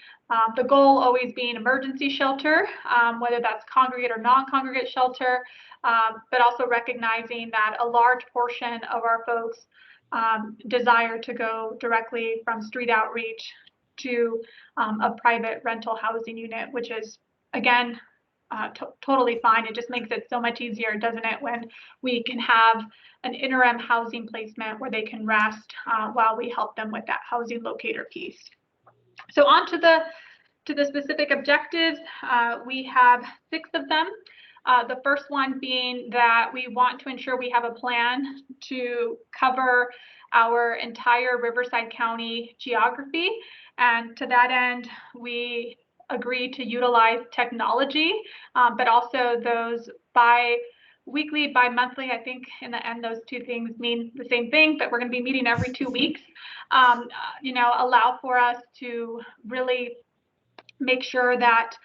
The goal always being emergency shelter, whether that's congregate or non-congregate shelter, but also recognizing that a large portion of our folks desire to go directly from street outreach to a private rental housing unit, which is, again, totally fine. It just makes it so much easier, doesn't it, when we can have an interim housing placement where they can rest while we help them with that housing locator piece. So on to the specific objectives, we have 6 of them. The first one being that we want to ensure we have a plan to cover our entire Riverside County geography. And to that end, we agree to utilize technology, but also those bi-weekly, bi-monthly. I think in the end, those two things mean the same thing, but we're going to be meeting every 2 weeks, allow for us to really make sure that,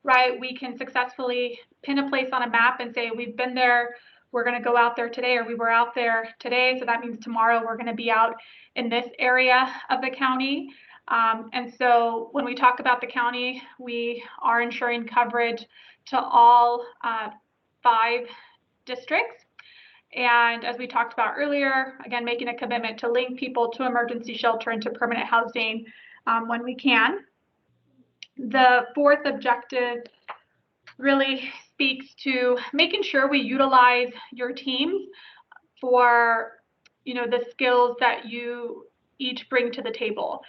right, we can successfully pin a place on a map and say, we've been there, we're going to go out there today, or we were out there today. So that means tomorrow we're going to be out in this area of the county. And so when we talk about the county, we are ensuring coverage to all 5 districts. And as we talked about earlier, again, making a commitment to link people to emergency shelter and to permanent housing when we can. The 4th objective really speaks to making sure we utilize your teams for, the skills that you each bring to the table.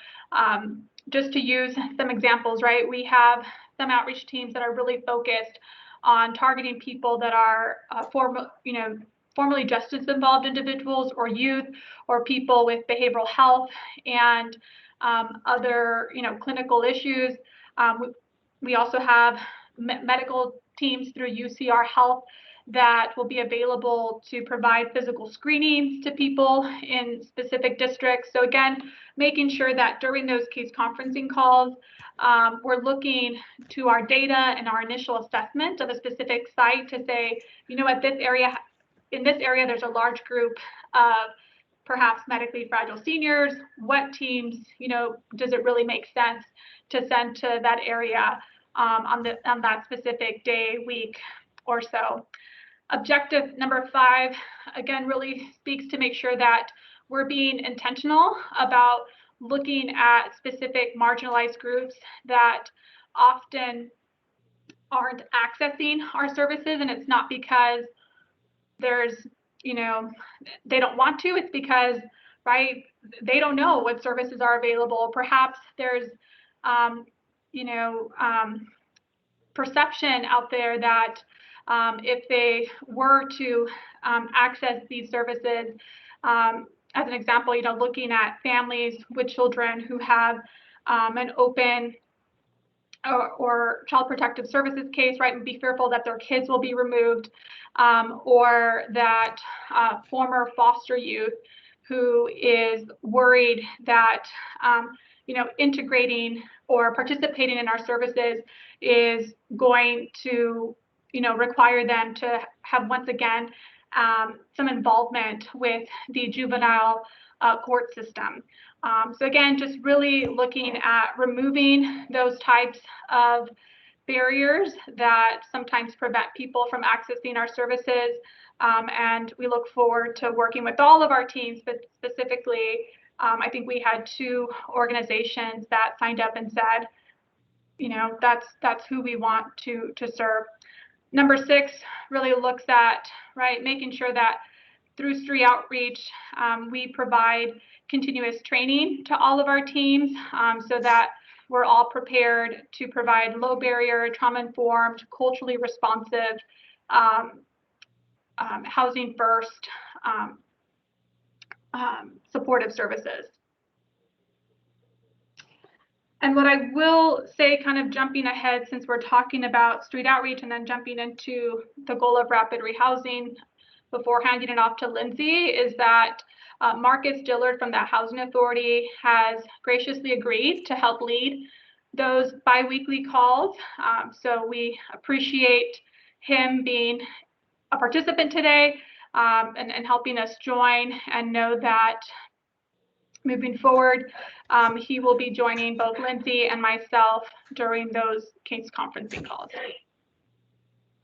Just to use some examples, right? We have some outreach teams that are really focused on targeting people that are formerly justice involved individuals or youth or people with behavioral health and other, clinical issues. We also have medical teams through UCR Health that will be available to provide physical screenings to people in specific districts. So again, making sure that during those case conferencing calls, we're looking to our data and our initial assessment of a specific site to say, in this area, there's a large group of perhaps medically fragile seniors. What teams, does it really make sense to send to that area on that specific day, week, or so? Objective number 5, again, really speaks to make sure that we're being intentional about looking at specific marginalized groups that often aren't accessing our services. And it's not because there's, they don't want to, it's because, right, they don't know what services are available. Perhaps there's, perception out there that if they were to access these services, as an example, looking at families with children who have an open or child protective services case, right, and be fearful that their kids will be removed, or that former foster youth who is worried that, integrating or participating in our services is going to, require them to have, once again, some involvement with the juvenile court system. So again, just really looking at removing those types of barriers that sometimes prevent people from accessing our services. And we look forward to working with all of our teams, but specifically, I think we had 2 organizations that signed up and said, that's who we want to serve. Number 6 really looks at, right, making sure that through street outreach, we provide continuous training to all of our teams so that we're all prepared to provide low barrier, trauma-informed, culturally responsive, housing first, supportive services. And what I will say, kind of jumping ahead, since we're talking about street outreach and then jumping into the goal of rapid rehousing before handing it off to Lindsay, is that Marcus Dillard from the Housing Authority has graciously agreed to help lead those bi-weekly calls. So we appreciate him being a participant today and helping us join, and know that moving forward, he will be joining both Lindsay and myself during those case conferencing calls.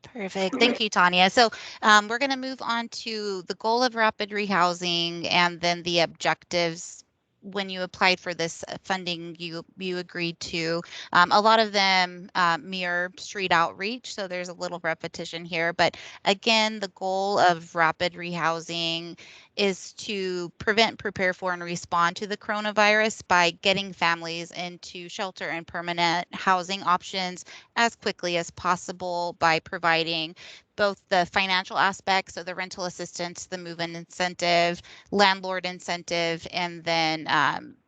Perfect. Thank you, Tanya. So we're going to move on to the goal of rapid rehousing and then the objectives. When you applied for this funding, you agreed to. A lot of them mirror street outreach, so there's a little repetition here. But again, the goal of rapid rehousing is to prevent, prepare for, and respond to the coronavirus by getting families into shelter and permanent housing options as quickly as possible by providing both the financial aspects, so the rental assistance, the move-in incentive, landlord incentive, and then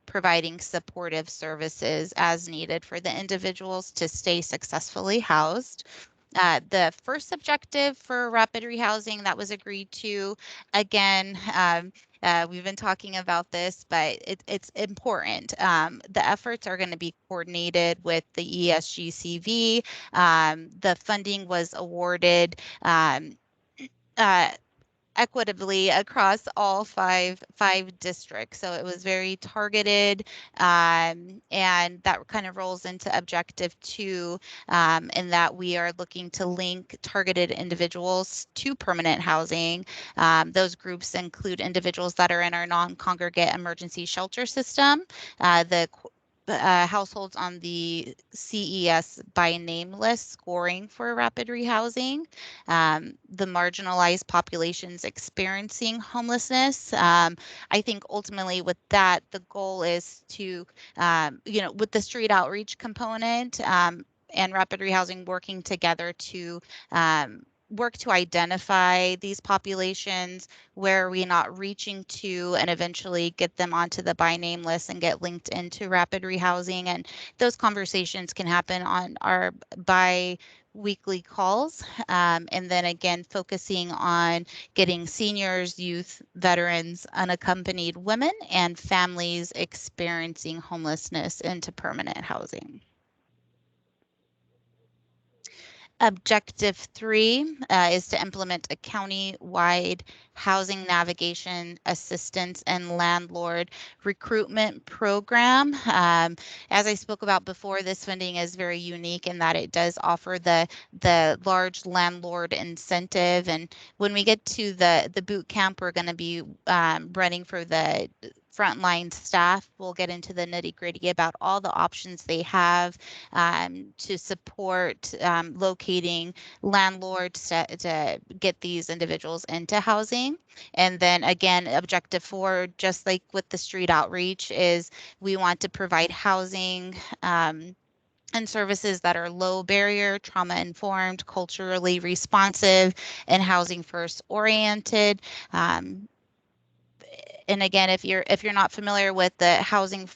providing supportive services as needed for the individuals to stay successfully housed. The first objective for rapid rehousing that was agreed to, again, we've been talking about this, but it's important. The efforts are going to be coordinated with the ESG CV. The funding was awarded equitably across all five districts. So it was very targeted, and that kind of rolls into objective 2, in that we are looking to link targeted individuals to permanent housing. Those groups include individuals that are in our non-congregate emergency shelter system, the households on the CES by name list scoring for rapid rehousing, the marginalized populations experiencing homelessness. I think ultimately with that, the goal is to, with the street outreach component and rapid rehousing working together to work to identify these populations, where are we not reaching to, and eventually get them onto the by name list and get linked into rapid rehousing. And those conversations can happen on our bi-weekly calls. And then again, focusing on getting seniors, youth, veterans, unaccompanied women, and families experiencing homelessness into permanent housing. Objective 3 is to implement a county-wide housing navigation assistance and landlord recruitment program. As I spoke about before, this funding is very unique in that it does offer the large landlord incentive. And when we get to the boot camp, we're going to be running for the frontline staff. We'll get into the nitty-gritty about all the options they have to support locating landlords to get these individuals into housing. And then again, objective 4, just like with the street outreach, is we want to provide housing and services that are low barrier, trauma informed, culturally responsive, and housing first oriented. And again, if you're not familiar with the housing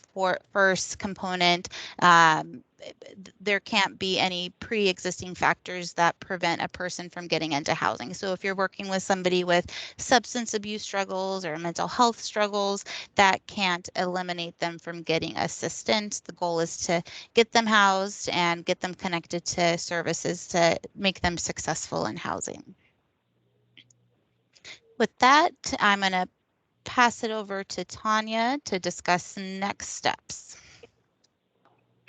first component, there can't be any pre-existing factors that prevent a person from getting into housing. So if you're working with somebody with substance abuse struggles or mental health struggles, that can't eliminate them from getting assistance. The goal is to get them housed and get them connected to services to make them successful in housing. With that, I'm going to pass it over to Tanya to discuss next steps.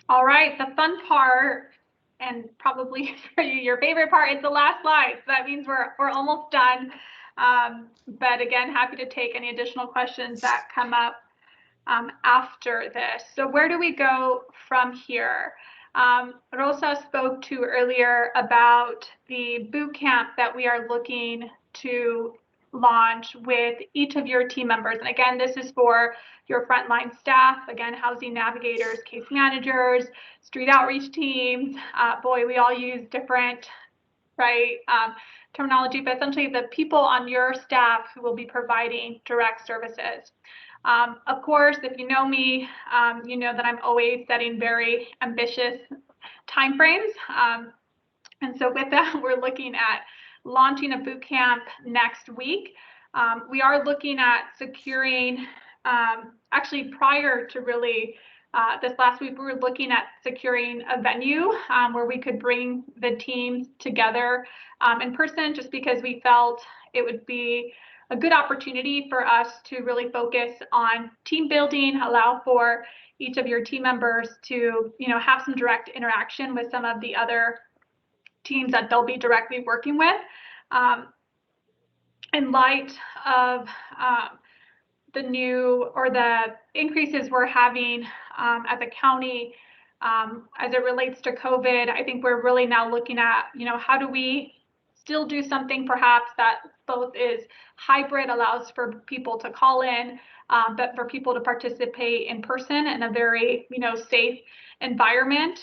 All right, the fun part, and probably for you, your favorite part, is the last slide. So that means we're almost done. But again, happy to take any additional questions that come up after this. So where do we go from here? Rosa spoke to earlier about the boot camp that we are looking to launch with each of your team members. And again, this is for your frontline staff, again, housing navigators, case managers, street outreach teams. Boy, we all use different, right, terminology, but essentially the people on your staff who will be providing direct services. Of course, if you know me, you know that I'm always setting very ambitious timeframes. And so with that, we're looking at launching a boot camp next week. We are looking at securing, actually prior to really this last week, we were looking at securing a venue where we could bring the teams together in person, just because we felt it would be a good opportunity for us to really focus on team building, allow for each of your team members to, have some direct interaction with some of the other teams that they'll be directly working with. In light of the new or the increases we're having at the county as it relates to COVID, I think we're really now looking at, how do we still do something perhaps that both is hybrid, allows for people to call in, but for people to participate in person in a very, safe environment.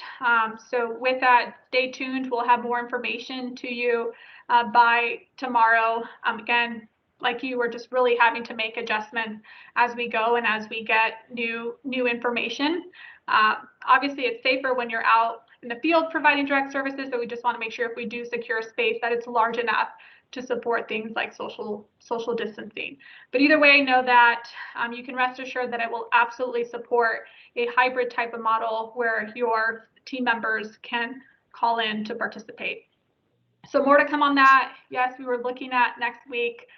So with that, stay tuned. We'll have more information to you by tomorrow. Again, like you, we're just really having to make adjustments as we go and as we get new information. Obviously, it's safer when you're out in the field providing direct services, but we just want to make sure if we do secure space that it's large enough to support things like social distancing. But either way, know that you can rest assured that it will absolutely support a hybrid type of model where your team members can call in to participate. So more to come on that. Yes, we were looking at next week.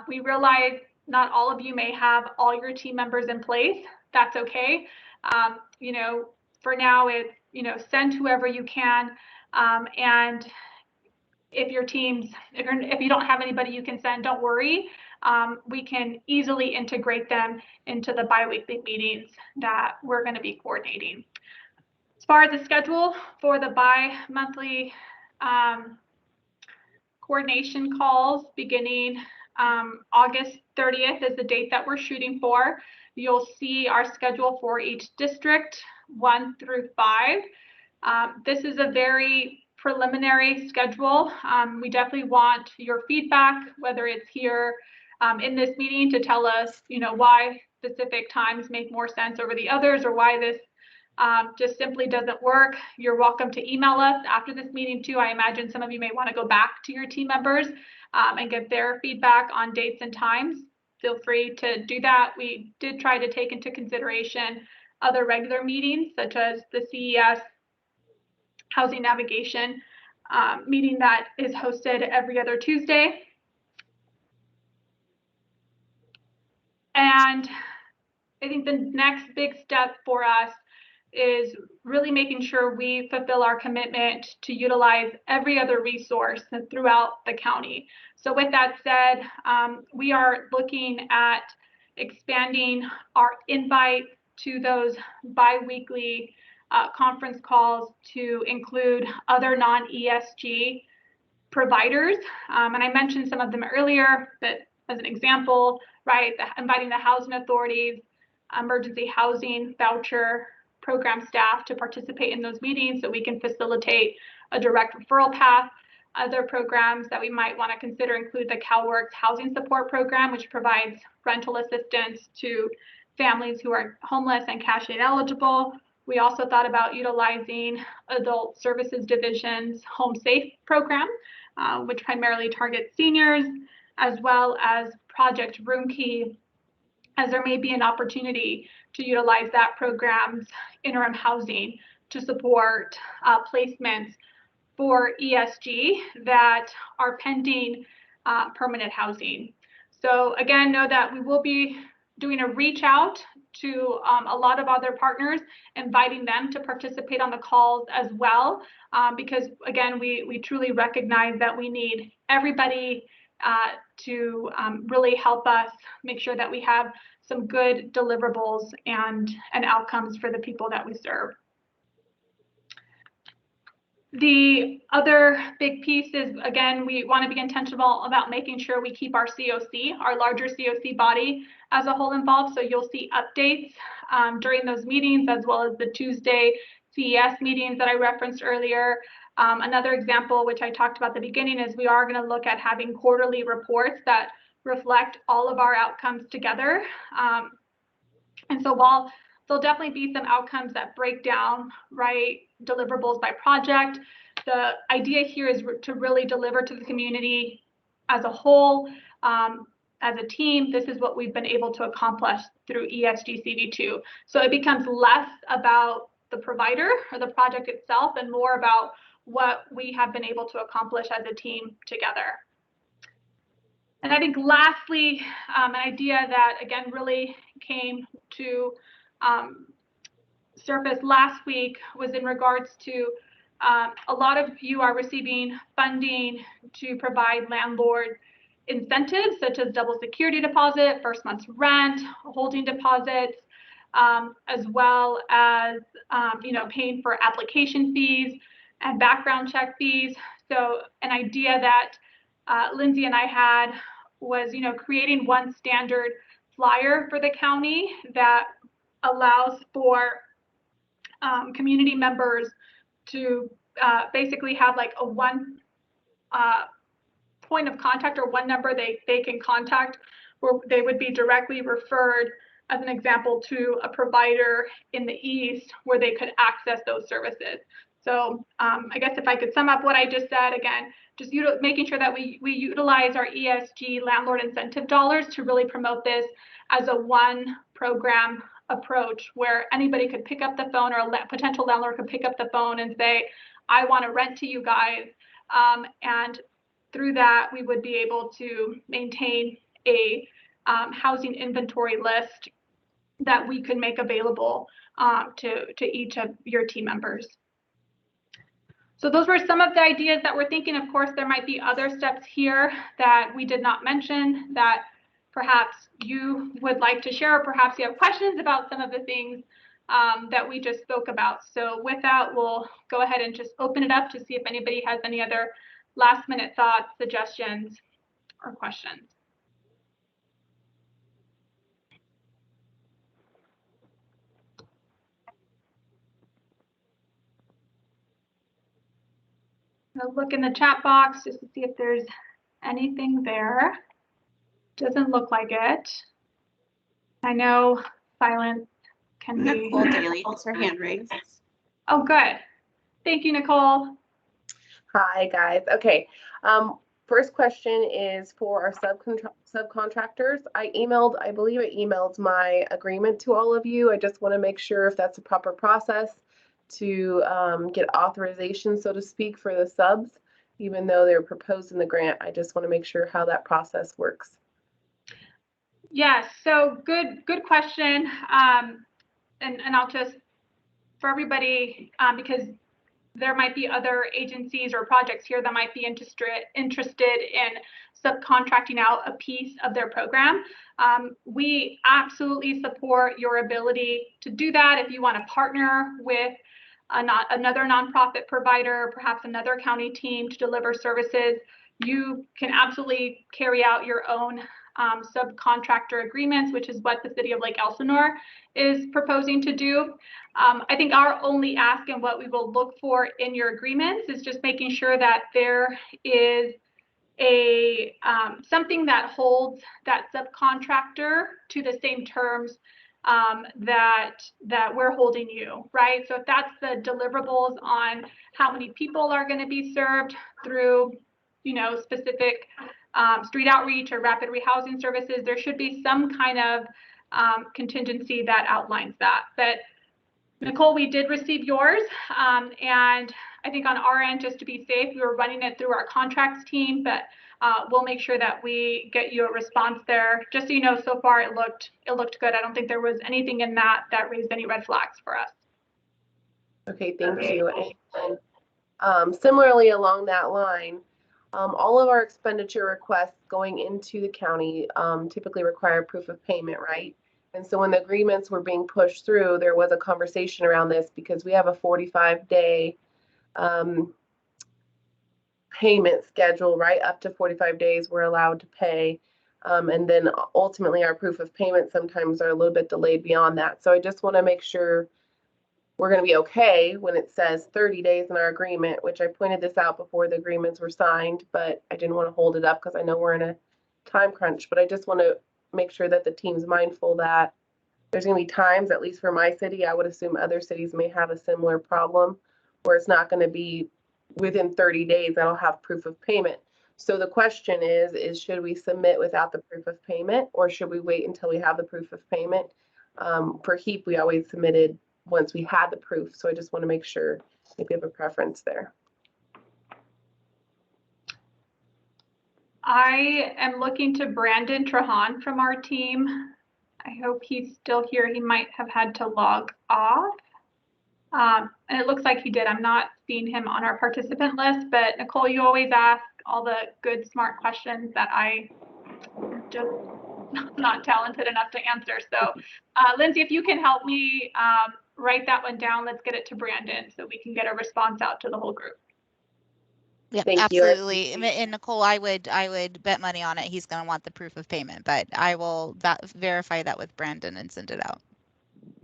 We realize not all of you may have all your team members in place. That's okay. For now, it's, send whoever you can. And if your teams, if you don't have anybody you can send, don't worry. We can easily integrate them into the biweekly meetings that we're going to be coordinating. As far as the schedule for the bi-monthly coordination calls beginning August 30th is the date that we're shooting for. You'll see our schedule for each district 1 through 5. This is a very preliminary schedule. We definitely want your feedback, whether it's here in this meeting to tell us, why specific times make more sense over the others, or why this just simply doesn't work. You're welcome to email us after this meeting too. I imagine some of you may want to go back to your team members and get their feedback on dates and times. Feel free to do that. We did try to take into consideration other regular meetings, such as the CES Housing Navigation meeting that is hosted every other Tuesday. And I think the next big step for us is really making sure we fulfill our commitment to utilize every other resource throughout the county. So with that said, we are looking at expanding our invite to those bi-weekly conference calls to include other non-ESG providers. And I mentioned some of them earlier, but as an example, right, inviting the housing authorities, emergency housing voucher program staff to participate in those meetings so we can facilitate a direct referral path. Other programs that we might want to consider include the CalWorks Housing Support Program, which provides rental assistance to families who are homeless and cash aid eligible. We also thought about utilizing Adult Services Division's Home Safe program, which primarily targets seniors, as well as Project Roomkey, as there may be an opportunity to utilize that program's interim housing to support placements for ESG that are pending permanent housing. So again, know that we will be doing a reach out to a lot of other partners, inviting them to participate on the calls as well, because again, we truly recognize that we need everybody to really help us make sure that we have some good deliverables and outcomes for the people that we serve. The other big piece is, again, we want to be intentional about making sure we keep our COC, our larger COC body as a whole involved. So you'll see updates during those meetings, as well as the Tuesday CES meetings that I referenced earlier. Another example, which I talked about at the beginning, is we are going to look at having quarterly reports that reflect all of our outcomes together. And so while there'll definitely be some outcomes that break down, right, deliverables by project, the idea here is to really deliver to the community as a whole, as a team. This is what we've been able to accomplish through ESG CV2. So it becomes less about the provider or the project itself and more about what we have been able to accomplish as a team together. And I think lastly, an idea that, again, really came to surface last week was in regards to a lot of you are receiving funding to provide landlord incentives, such as double security deposit, first month's rent, holding deposits, as well as paying for application fees and background check fees. So an idea that Lindsay and I had was, creating one standard flyer for the county that allows for community members to basically have like a one point of contact or one number they can contact where they would be directly referred, as an example, to a provider in the East where they could access those services. So I guess if I could sum up what I just said, again, just making sure that we utilize our ESG landlord incentive dollars to really promote this as a one program approach where anybody could pick up the phone, or a potential landlord could pick up the phone and say, I want to rent to you guys. And through that, we would be able to maintain a housing inventory list that we could make available to each of your team members. So those were some of the ideas that we're thinking. Of course, there might be other steps here that we did not mention that perhaps you would like to share, or perhaps you have questions about some of the things that we just spoke about. So with that, we'll go ahead and just open it up to see if anybody has any other last minute thoughts, suggestions, or questions. I'll look in the chat box just to see if there's anything there. Doesn't look like it. I know silence can be. Nicole Daly holds her hand raised. Oh, good. Thank you, Nicole. Hi, guys. Okay. First question is for our subcontractors. I believe I emailed my agreement to all of you. I just want to make sure if that's a proper process to get authorization, so to speak, for the subs, even though they're proposed in the grant. I just want to make sure how that process works. Yes, so good question. And I'll just, for everybody, because there might be other agencies or projects here that might be interested in subcontracting out a piece of their program. We absolutely support your ability to do that. If you want to partner with another nonprofit provider, perhaps another county team to deliver services, you can absolutely carry out your own subcontractor agreements, which is what the city of Lake Elsinore is proposing to do. I think our only ask and what we will look for in your agreements is just making sure that there is a something that holds that subcontractor to the same terms that we're holding you, right? So if that's the deliverables on how many people are going to be served through, specific street outreach or rapid rehousing services, there should be some kind of contingency that outlines that. But Nicole, we did receive yours, and I think on our end, just to be safe, we were running it through our contracts team, but we'll make sure that we get you a response there. Just so you know, so far it looked good. I don't think there was anything in that raised any red flags for us. Okay, thank you. And similarly along that line, all of our expenditure requests going into the county typically require proof of payment, right? And so when the agreements were being pushed through, there was a conversation around this because we have a 45-day payment schedule, right? Up to 45 days, we're allowed to pay. And then ultimately our proof of payment sometimes are a little bit delayed beyond that. So I just want to make sure we're going to be okay when it says 30 days in our agreement, which I pointed this out before the agreements were signed, but I didn't want to hold it up because I know we're in a time crunch. But I just want to make sure that the team's mindful that there's going to be times, at least for my city, I would assume other cities may have a similar problem where it's not going to be within 30 days that'll have proof of payment. So the question is should we submit without the proof of payment, or should we wait until we have the proof of payment? For HEAP, we always submitted once we had the proof. So I just want to make sure if you have a preference there. I am looking to Brandon Trahan from our team. I hope he's still here. He might have had to log off. And it looks like he did. I'm not seeing him on our participant list, but Nicole, you always ask all the good, smart questions that I just not talented enough to answer. So Lindsay, if you can help me write that one down, let's get it to Brandon so we can get a response out to the whole group. Yeah, Thank absolutely. And Nicole, I would bet money on it. He's going to want the proof of payment, but I will verify that with Brandon and send it out.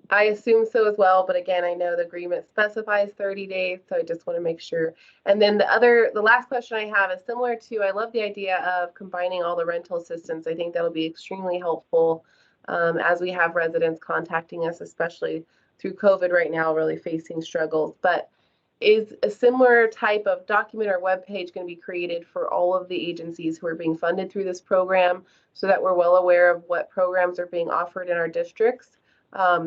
I assume so as well, but again, I know the agreement specifies 30 days, so I just want to make sure. And then the last question I have is similar to, I love the idea of combining all the rental assistance. I think that'll be extremely helpful as we have residents contacting us, especially through COVID right now, really facing struggles. But is a similar type of document or web page going to be created for all of the agencies who are being funded through this program so that we're well aware of what programs are being offered in our districts?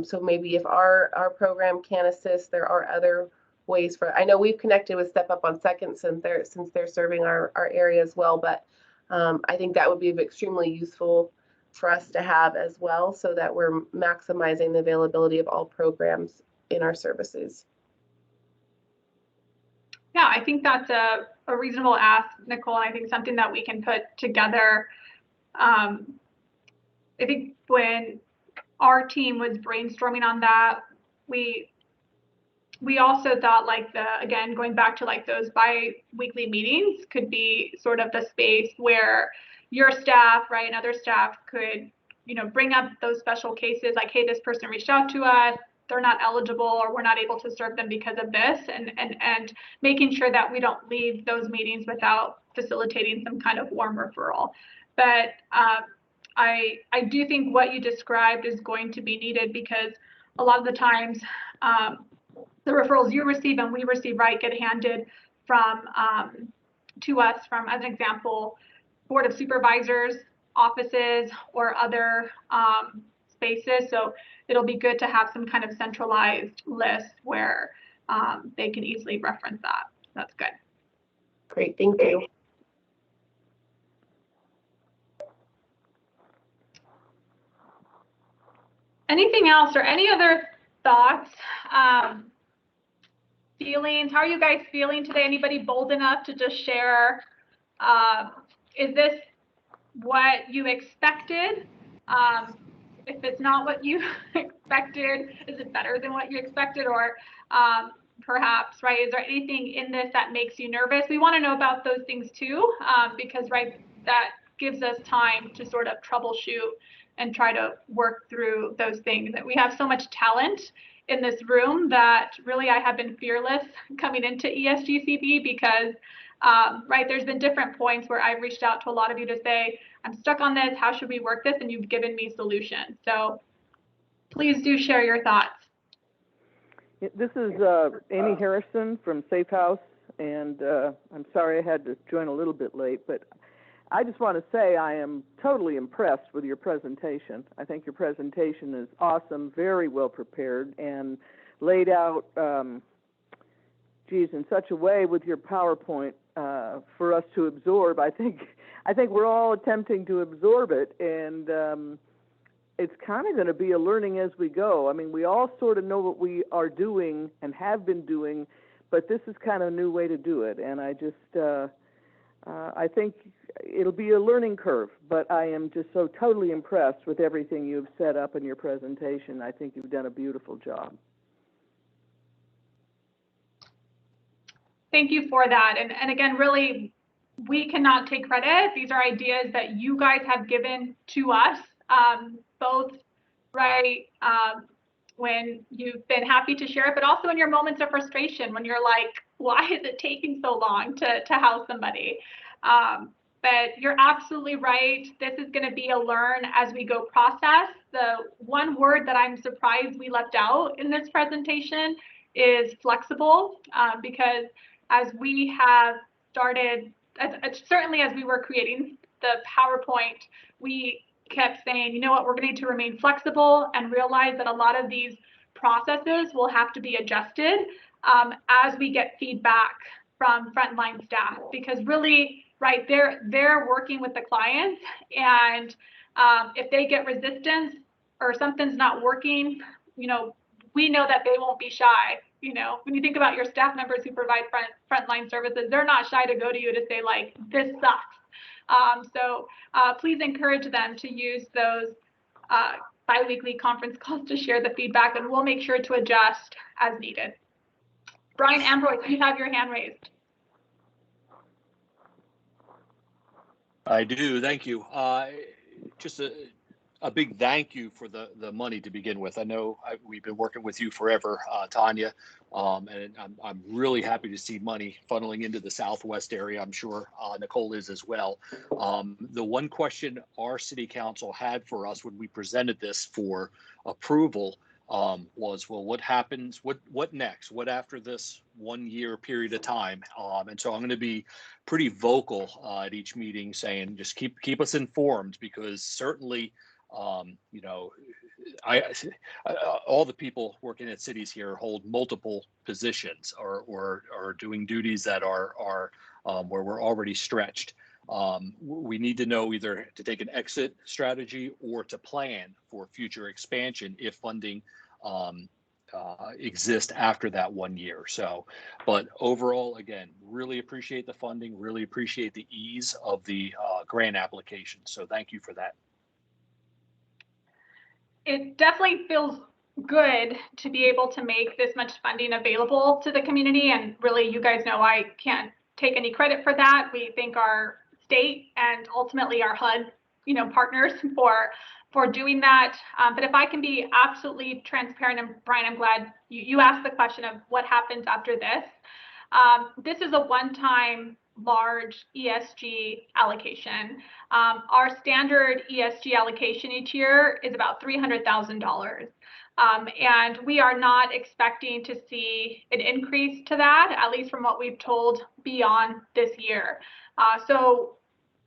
So maybe if our program can assist, there are other ways for, I know we've connected with Step Up on Second since they're serving our area as well, but I think that would be extremely useful for us to have as well so that we're maximizing the availability of all programs in our services. Yeah, I think that's a reasonable ask, Nicole, and I think something that we can put together. I think when our team was brainstorming on that, we also thought like again, going back to like those bi-weekly meetings could be sort of the space where your staff, right, and other staff could, bring up those special cases like, hey, this person reached out to us, they're not eligible, or we're not able to serve them because of this, and making sure that we don't leave those meetings without facilitating some kind of warm referral. But I do think what you described is going to be needed because a lot of the times the referrals you receive and we receive, right, get handed from to us from, as an example, Board of Supervisors offices or other spaces. So it'll be good to have some kind of centralized list where they can easily reference that. That's good. Great, thank you. Anything else or any other thoughts, feelings? How are you guys feeling today? Anybody bold enough to just share? Is this what you expected? If it's not what you expected, is it better than what you expected? Or perhaps, right, is there anything in this that makes you nervous? We want to know about those things too, because, right, that gives us time to sort of troubleshoot and try to work through those things. That we have so much talent in this room that really I have been fearless coming into ESGCB because right, there's been different points where I've reached out to a lot of you to say, I'm stuck on this, how should we work this? And you've given me solutions. So please do share your thoughts. This is Amy Harrison from Safe House, and I'm sorry I had to join a little bit late, but I just want to say I am totally impressed with your presentation. I think your presentation is awesome, very well prepared, and laid out, in such a way with your PowerPoint for us to absorb. I think we're all attempting to absorb it, and it's kind of going to be a learning as we go. I mean, we all sort of know what we are doing and have been doing, but this is kind of a new way to do it, and I think it'll be a learning curve, but I am just so totally impressed with everything you've set up in your presentation. I think you've done a beautiful job. thank you for that. And again, really, we cannot take credit. These are ideas that you guys have given to us, both right when you've been happy to share it, but also in your moments of frustration when you're like, why is it taking so long to house somebody? But you're absolutely right. This is going to be a learn as we go process. The one word that I'm surprised we left out in this presentation is flexible, because as we have started, certainly as we were creating the PowerPoint, we kept saying, you know what, we're going to need to remain flexible and realize that a lot of these processes will have to be adjusted as we get feedback from frontline staff, because really, right, they're working with the clients, and if they get resistance or something's not working, you know, we know that they won't be shy. You know, when you think about your staff members who provide frontline services, they're not shy to go to you to say like, this sucks. So please encourage them to use those bi-weekly conference calls to share the feedback, and we'll make sure to adjust as needed. Brian Ambroise, you have your hand raised. I do, thank you. Just a big thank you for the money to begin with. I know we've been working with you forever, Tanya, and I'm really happy to see money funneling into the Southwest area. I'm sure Nicole is as well. The one question our city council had for us when we presented this for approval was, well, what happens, what next, what after this 1 year period of time? And so I'm going to be pretty vocal at each meeting saying, just keep us informed, because certainly, you know, all the people working at cities here hold multiple positions or doing duties that are where we're already stretched. We need to know either to take an exit strategy or to plan for future expansion if funding exist after that 1 year. So, but overall, again, really appreciate the funding, really appreciate the ease of the grant application. So thank you for that. It definitely feels good to be able to make this much funding available to the community. And really, you guys know I can't take any credit for that. We thank our state and ultimately our HUD, you know, partners for doing that. But if I can be absolutely transparent, and Brian, I'm glad you asked the question of what happens after this. This is a one-time large ESG allocation. Our standard ESG allocation each year is about $300,000. And we are not expecting to see an increase to that, at least from what we've told beyond this year. So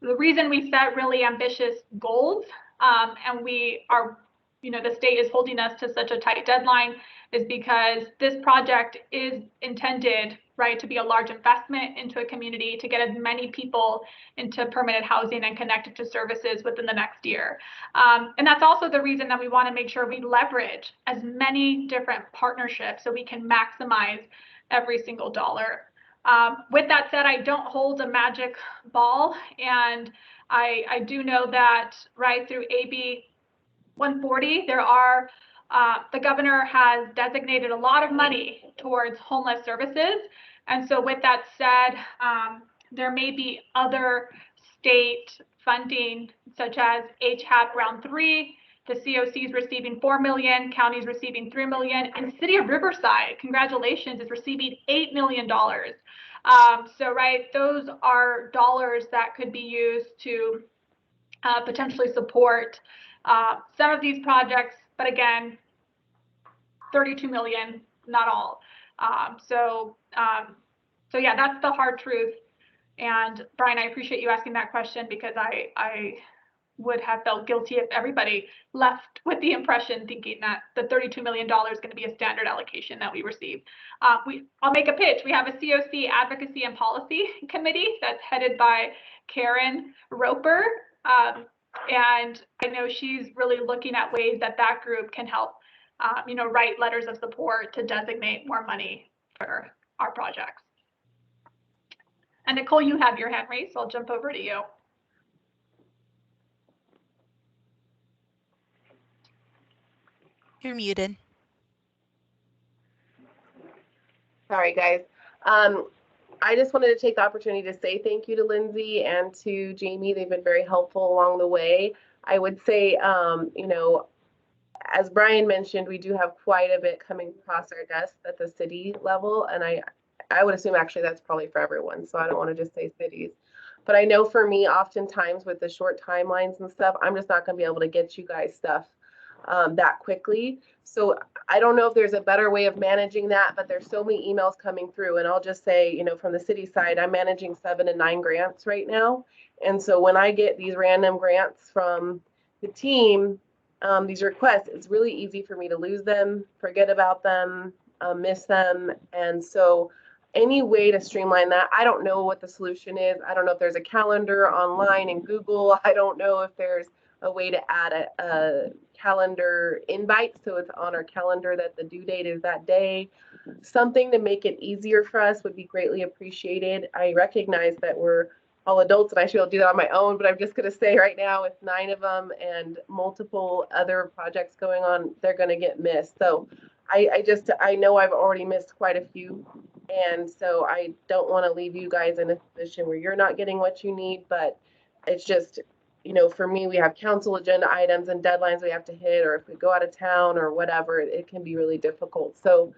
the reason we set really ambitious goals and we are, you know, the state is holding us to such a tight deadline is because this project is intended, right, to be a large investment into a community to get as many people into permanent housing and connected to services within the next year. And that's also the reason that we want to make sure we leverage as many different partnerships so we can maximize every single dollar. With that said, I don't hold a magic ball, and I do know that right through AB 140, there are the governor has designated a lot of money towards homeless services. And so with that said, there may be other state funding such as HAP round 3, the COC is receiving 4 million, counties receiving 3 million, and City of Riverside, congratulations, is receiving $8 million. So right, those are dollars that could be used to potentially support some of these projects, but again, 32 million, not all. So yeah, that's the hard truth. And Brian, I appreciate you asking that question, because I would have felt guilty if everybody left with the impression thinking that the $32 million is going to be a standard allocation that we receive. I'll make a pitch. We have a COC Advocacy and Policy Committee that's headed by Karen Roper. And I know she's really looking at ways that that group can help, you know, write letters of support to designate more money for our projects. And Nicole, you have your hand raised, so I'll jump over to you. You're muted. Sorry, guys. I just wanted to take the opportunity to say thank you to Lindsay and to Jamie. They've been very helpful along the way. I would say, you know, as Brian mentioned, we do have quite a bit coming across our desk at the city level, and I would assume actually that's probably for everyone, so I don't want to just say cities. But I know for me, oftentimes with the short timelines and stuff, I'm just not going to be able to get you guys stuff that quickly. So I don't know if there's a better way of managing that, but there's so many emails coming through. And I'll just say, you know, from the city side, I'm managing 7 and 9 grants right now. And so when I get these random grants from the team, these requests, it's really easy for me to lose them, forget about them, miss them. And so any way to streamline that, I don't know what the solution is. I don't know if there's a calendar online in Google. I don't know if there's a way to add a calendar invite so it's on our calendar that the due date is that day. Something to make it easier for us would be greatly appreciated. I recognize that we're all adults and I should be able to do that on my own, but I'm just going to say right now, with 9 of them and multiple other projects going on, they're going to get missed. So I know I've already missed quite a few. And so I don't want to leave you guys in a position where you're not getting what you need, but it's just, you know, for me, we have council agenda items and deadlines we have to hit, or if we go out of town or whatever, it can be really difficult. So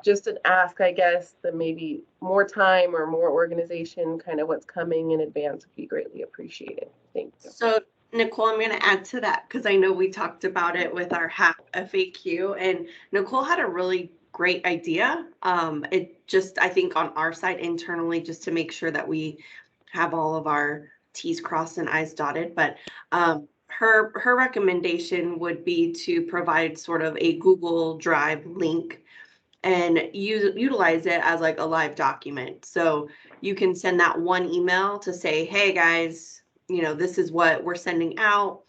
just an ask, I guess, that maybe more time or more organization, kind of what's coming in advance would be greatly appreciated. Thank you. So Nicole, I'm going to add to that because I know we talked about it with our HAP FAQ, and Nicole had a really great idea. It just, I think on our side internally, just to make sure that we have all of our T's crossed and I's dotted, but her recommendation would be to provide sort of a Google Drive link and utilize it as like a live document. So you can send that one email to say, hey guys, you know, this is what we're sending out.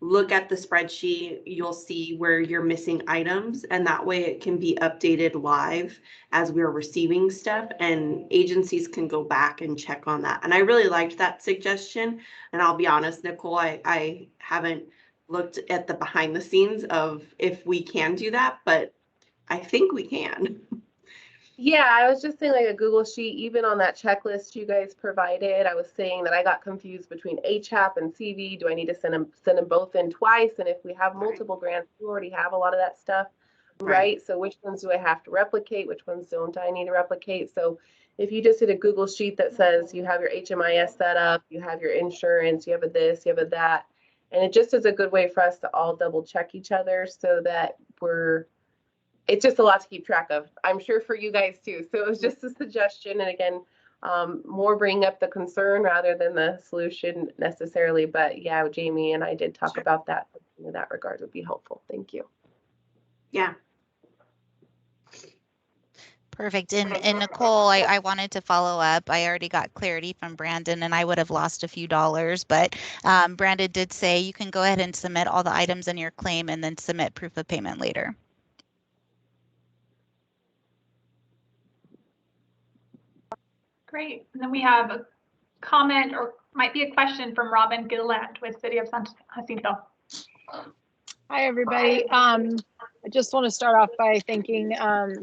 Look at the spreadsheet, you'll see where you're missing items, and that way it can be updated live as we're receiving stuff, and agencies can go back and check on that. And I really liked that suggestion. And I'll be honest, Nicole, I haven't looked at the behind the scenes of if we can do that, but I think we can. Yeah, I was just saying like a Google Sheet, even on that checklist you guys provided, I was saying that I got confused between HAP and CV. Do I need to send them both in twice? And if we have multiple grants, you already have a lot of that stuff, right? So which ones do I have to replicate? Which ones don't I need to replicate? So if you just did a Google Sheet that says you have your HMIS set up, you have your insurance, you have a this, you have a that, and it just is a good way for us to all double check each other so that it's just a lot to keep track of. I'm sure for you guys too. So it was just a suggestion. And again, more bring up the concern rather than the solution necessarily. But yeah, Jamie and I did talk about that. In that regard would be helpful. Thank you. Yeah. Perfect. And Nicole, I wanted to follow up. I already got clarity from Brandon and I would have lost a few dollars, but Brandon did say you can go ahead and submit all the items in your claim and then submit proof of payment later. Great. And then we have a comment or might be a question from Robin Gilland with City of San Jacinto. Hi, everybody. I just want to start off by thanking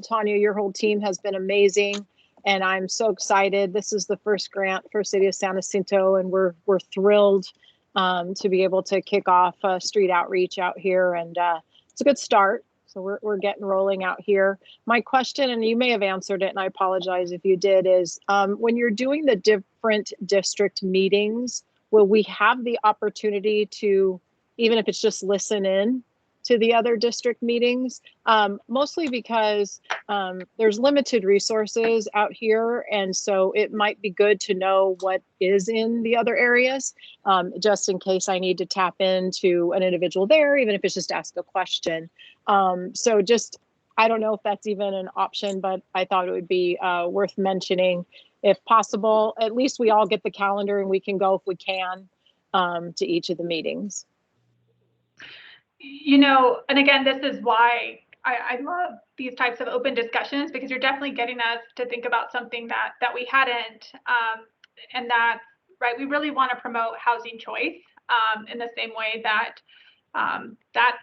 Tanya. Your whole team has been amazing, and I'm so excited. This is the first grant for City of San Jacinto, and we're thrilled to be able to kick off street outreach out here, and it's a good start. So we're getting rolling out here. My question, and you may have answered it, and I apologize if you did, is when you're doing the different district meetings, will we have the opportunity to, even if it's just listen in to the other district meetings, mostly because there's limited resources out here. And so it might be good to know what is in the other areas, just in case I need to tap into an individual there, even if it's just ask a question. So just, I don't know if that's even an option, but I thought it would be worth mentioning. If possible, at least we all get the calendar and we can go if we can to each of the meetings. You know, and again, this is why I love these types of open discussions, because you're definitely getting us to think about something that we hadn't, and that, right, we really want to promote housing choice in the same way that that's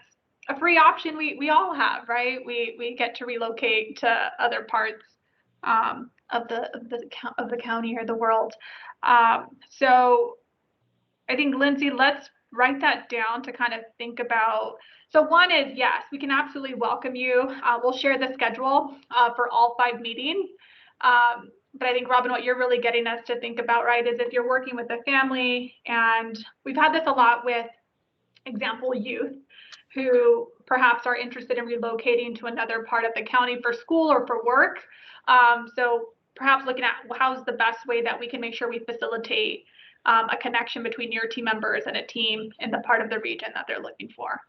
a free option we all have, right? We get to relocate to other parts of the county or the world. So I think, Lindsay, let's write that down to kind of think about. So one is, yes, we can absolutely welcome you. We'll share the schedule for all 5 meetings. But I think, Robin, what you're really getting us to think about, right, is if you're working with a family, and we've had this a lot with example youth who perhaps are interested in relocating to another part of the county for school or for work. So perhaps looking at how's the best way that we can make sure we facilitate a connection between your team members and a team in the part of the region that they're looking for.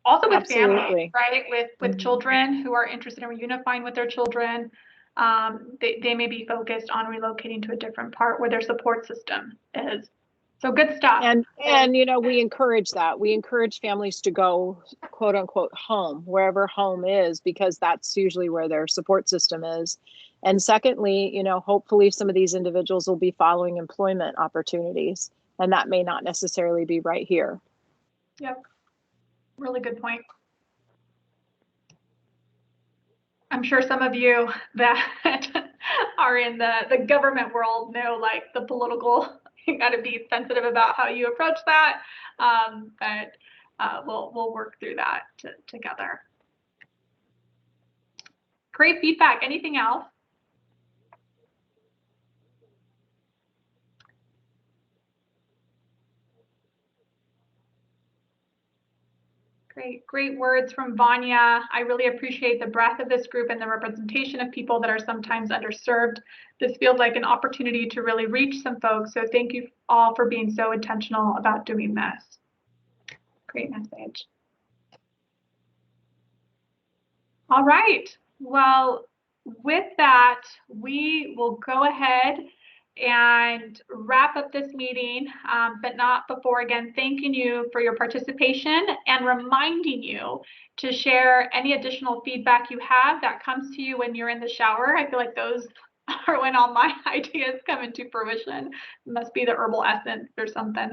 Also with families, right? With children who are interested in reunifying with their children. They may be focused on relocating to a different part where their support system is. So good stuff. And you know, we encourage that. We encourage families to go, quote unquote, home, wherever home is, because that's usually where their support system is. And secondly, you know, hopefully some of these individuals will be following employment opportunities, and that may not necessarily be right here. Yep. Really good point. I'm sure some of you that are in the government world know, like, the political, you got to be sensitive about how you approach that. But we'll work through that together. Great feedback. Anything else? Great words from Vanya. I really appreciate the breadth of this group and the representation of people that are sometimes underserved. This feels like an opportunity to really reach some folks. So thank you all for being so intentional about doing this. Great message. All right. Well, with that, we will go ahead and wrap up this meeting, but not before, again, thanking you for your participation and reminding you to share any additional feedback you have that comes to you when you're in the shower. I feel like those are when all my ideas come into fruition. It must be the herbal essence or something.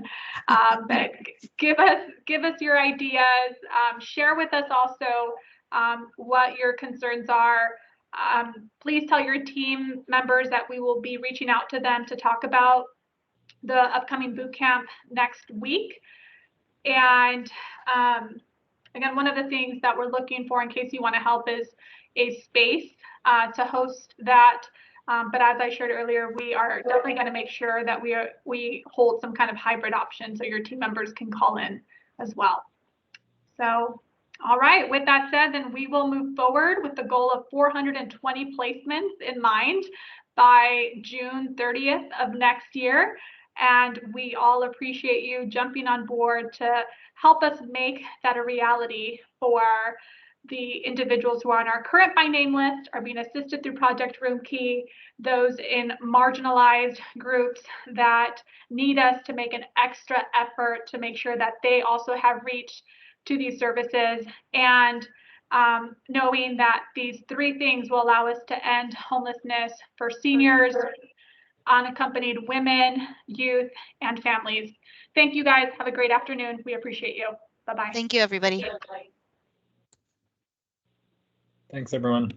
But give us your ideas. Share with us also what your concerns are. Please tell your team members that we will be reaching out to them to talk about the upcoming boot camp next week. And again, one of the things that we're looking for, in case you want to help, is a space to host that. But as I shared earlier, we are definitely going to make sure that we hold some kind of hybrid option so your team members can call in as well. So, all right, with that said, then we will move forward with the goal of 420 placements in mind by June 30th of next year. And we all appreciate you jumping on board to help us make that a reality for the individuals who are on our current by name list, are being assisted through Project Room Key, those in marginalized groups that need us to make an extra effort to make sure that they also have reach to these services, and knowing that these 3 things will allow us to end homelessness for seniors, unaccompanied women, youth, and families. Thank you guys. Have a great afternoon. We appreciate you. Bye-bye. Thank you, everybody. Thanks, everyone.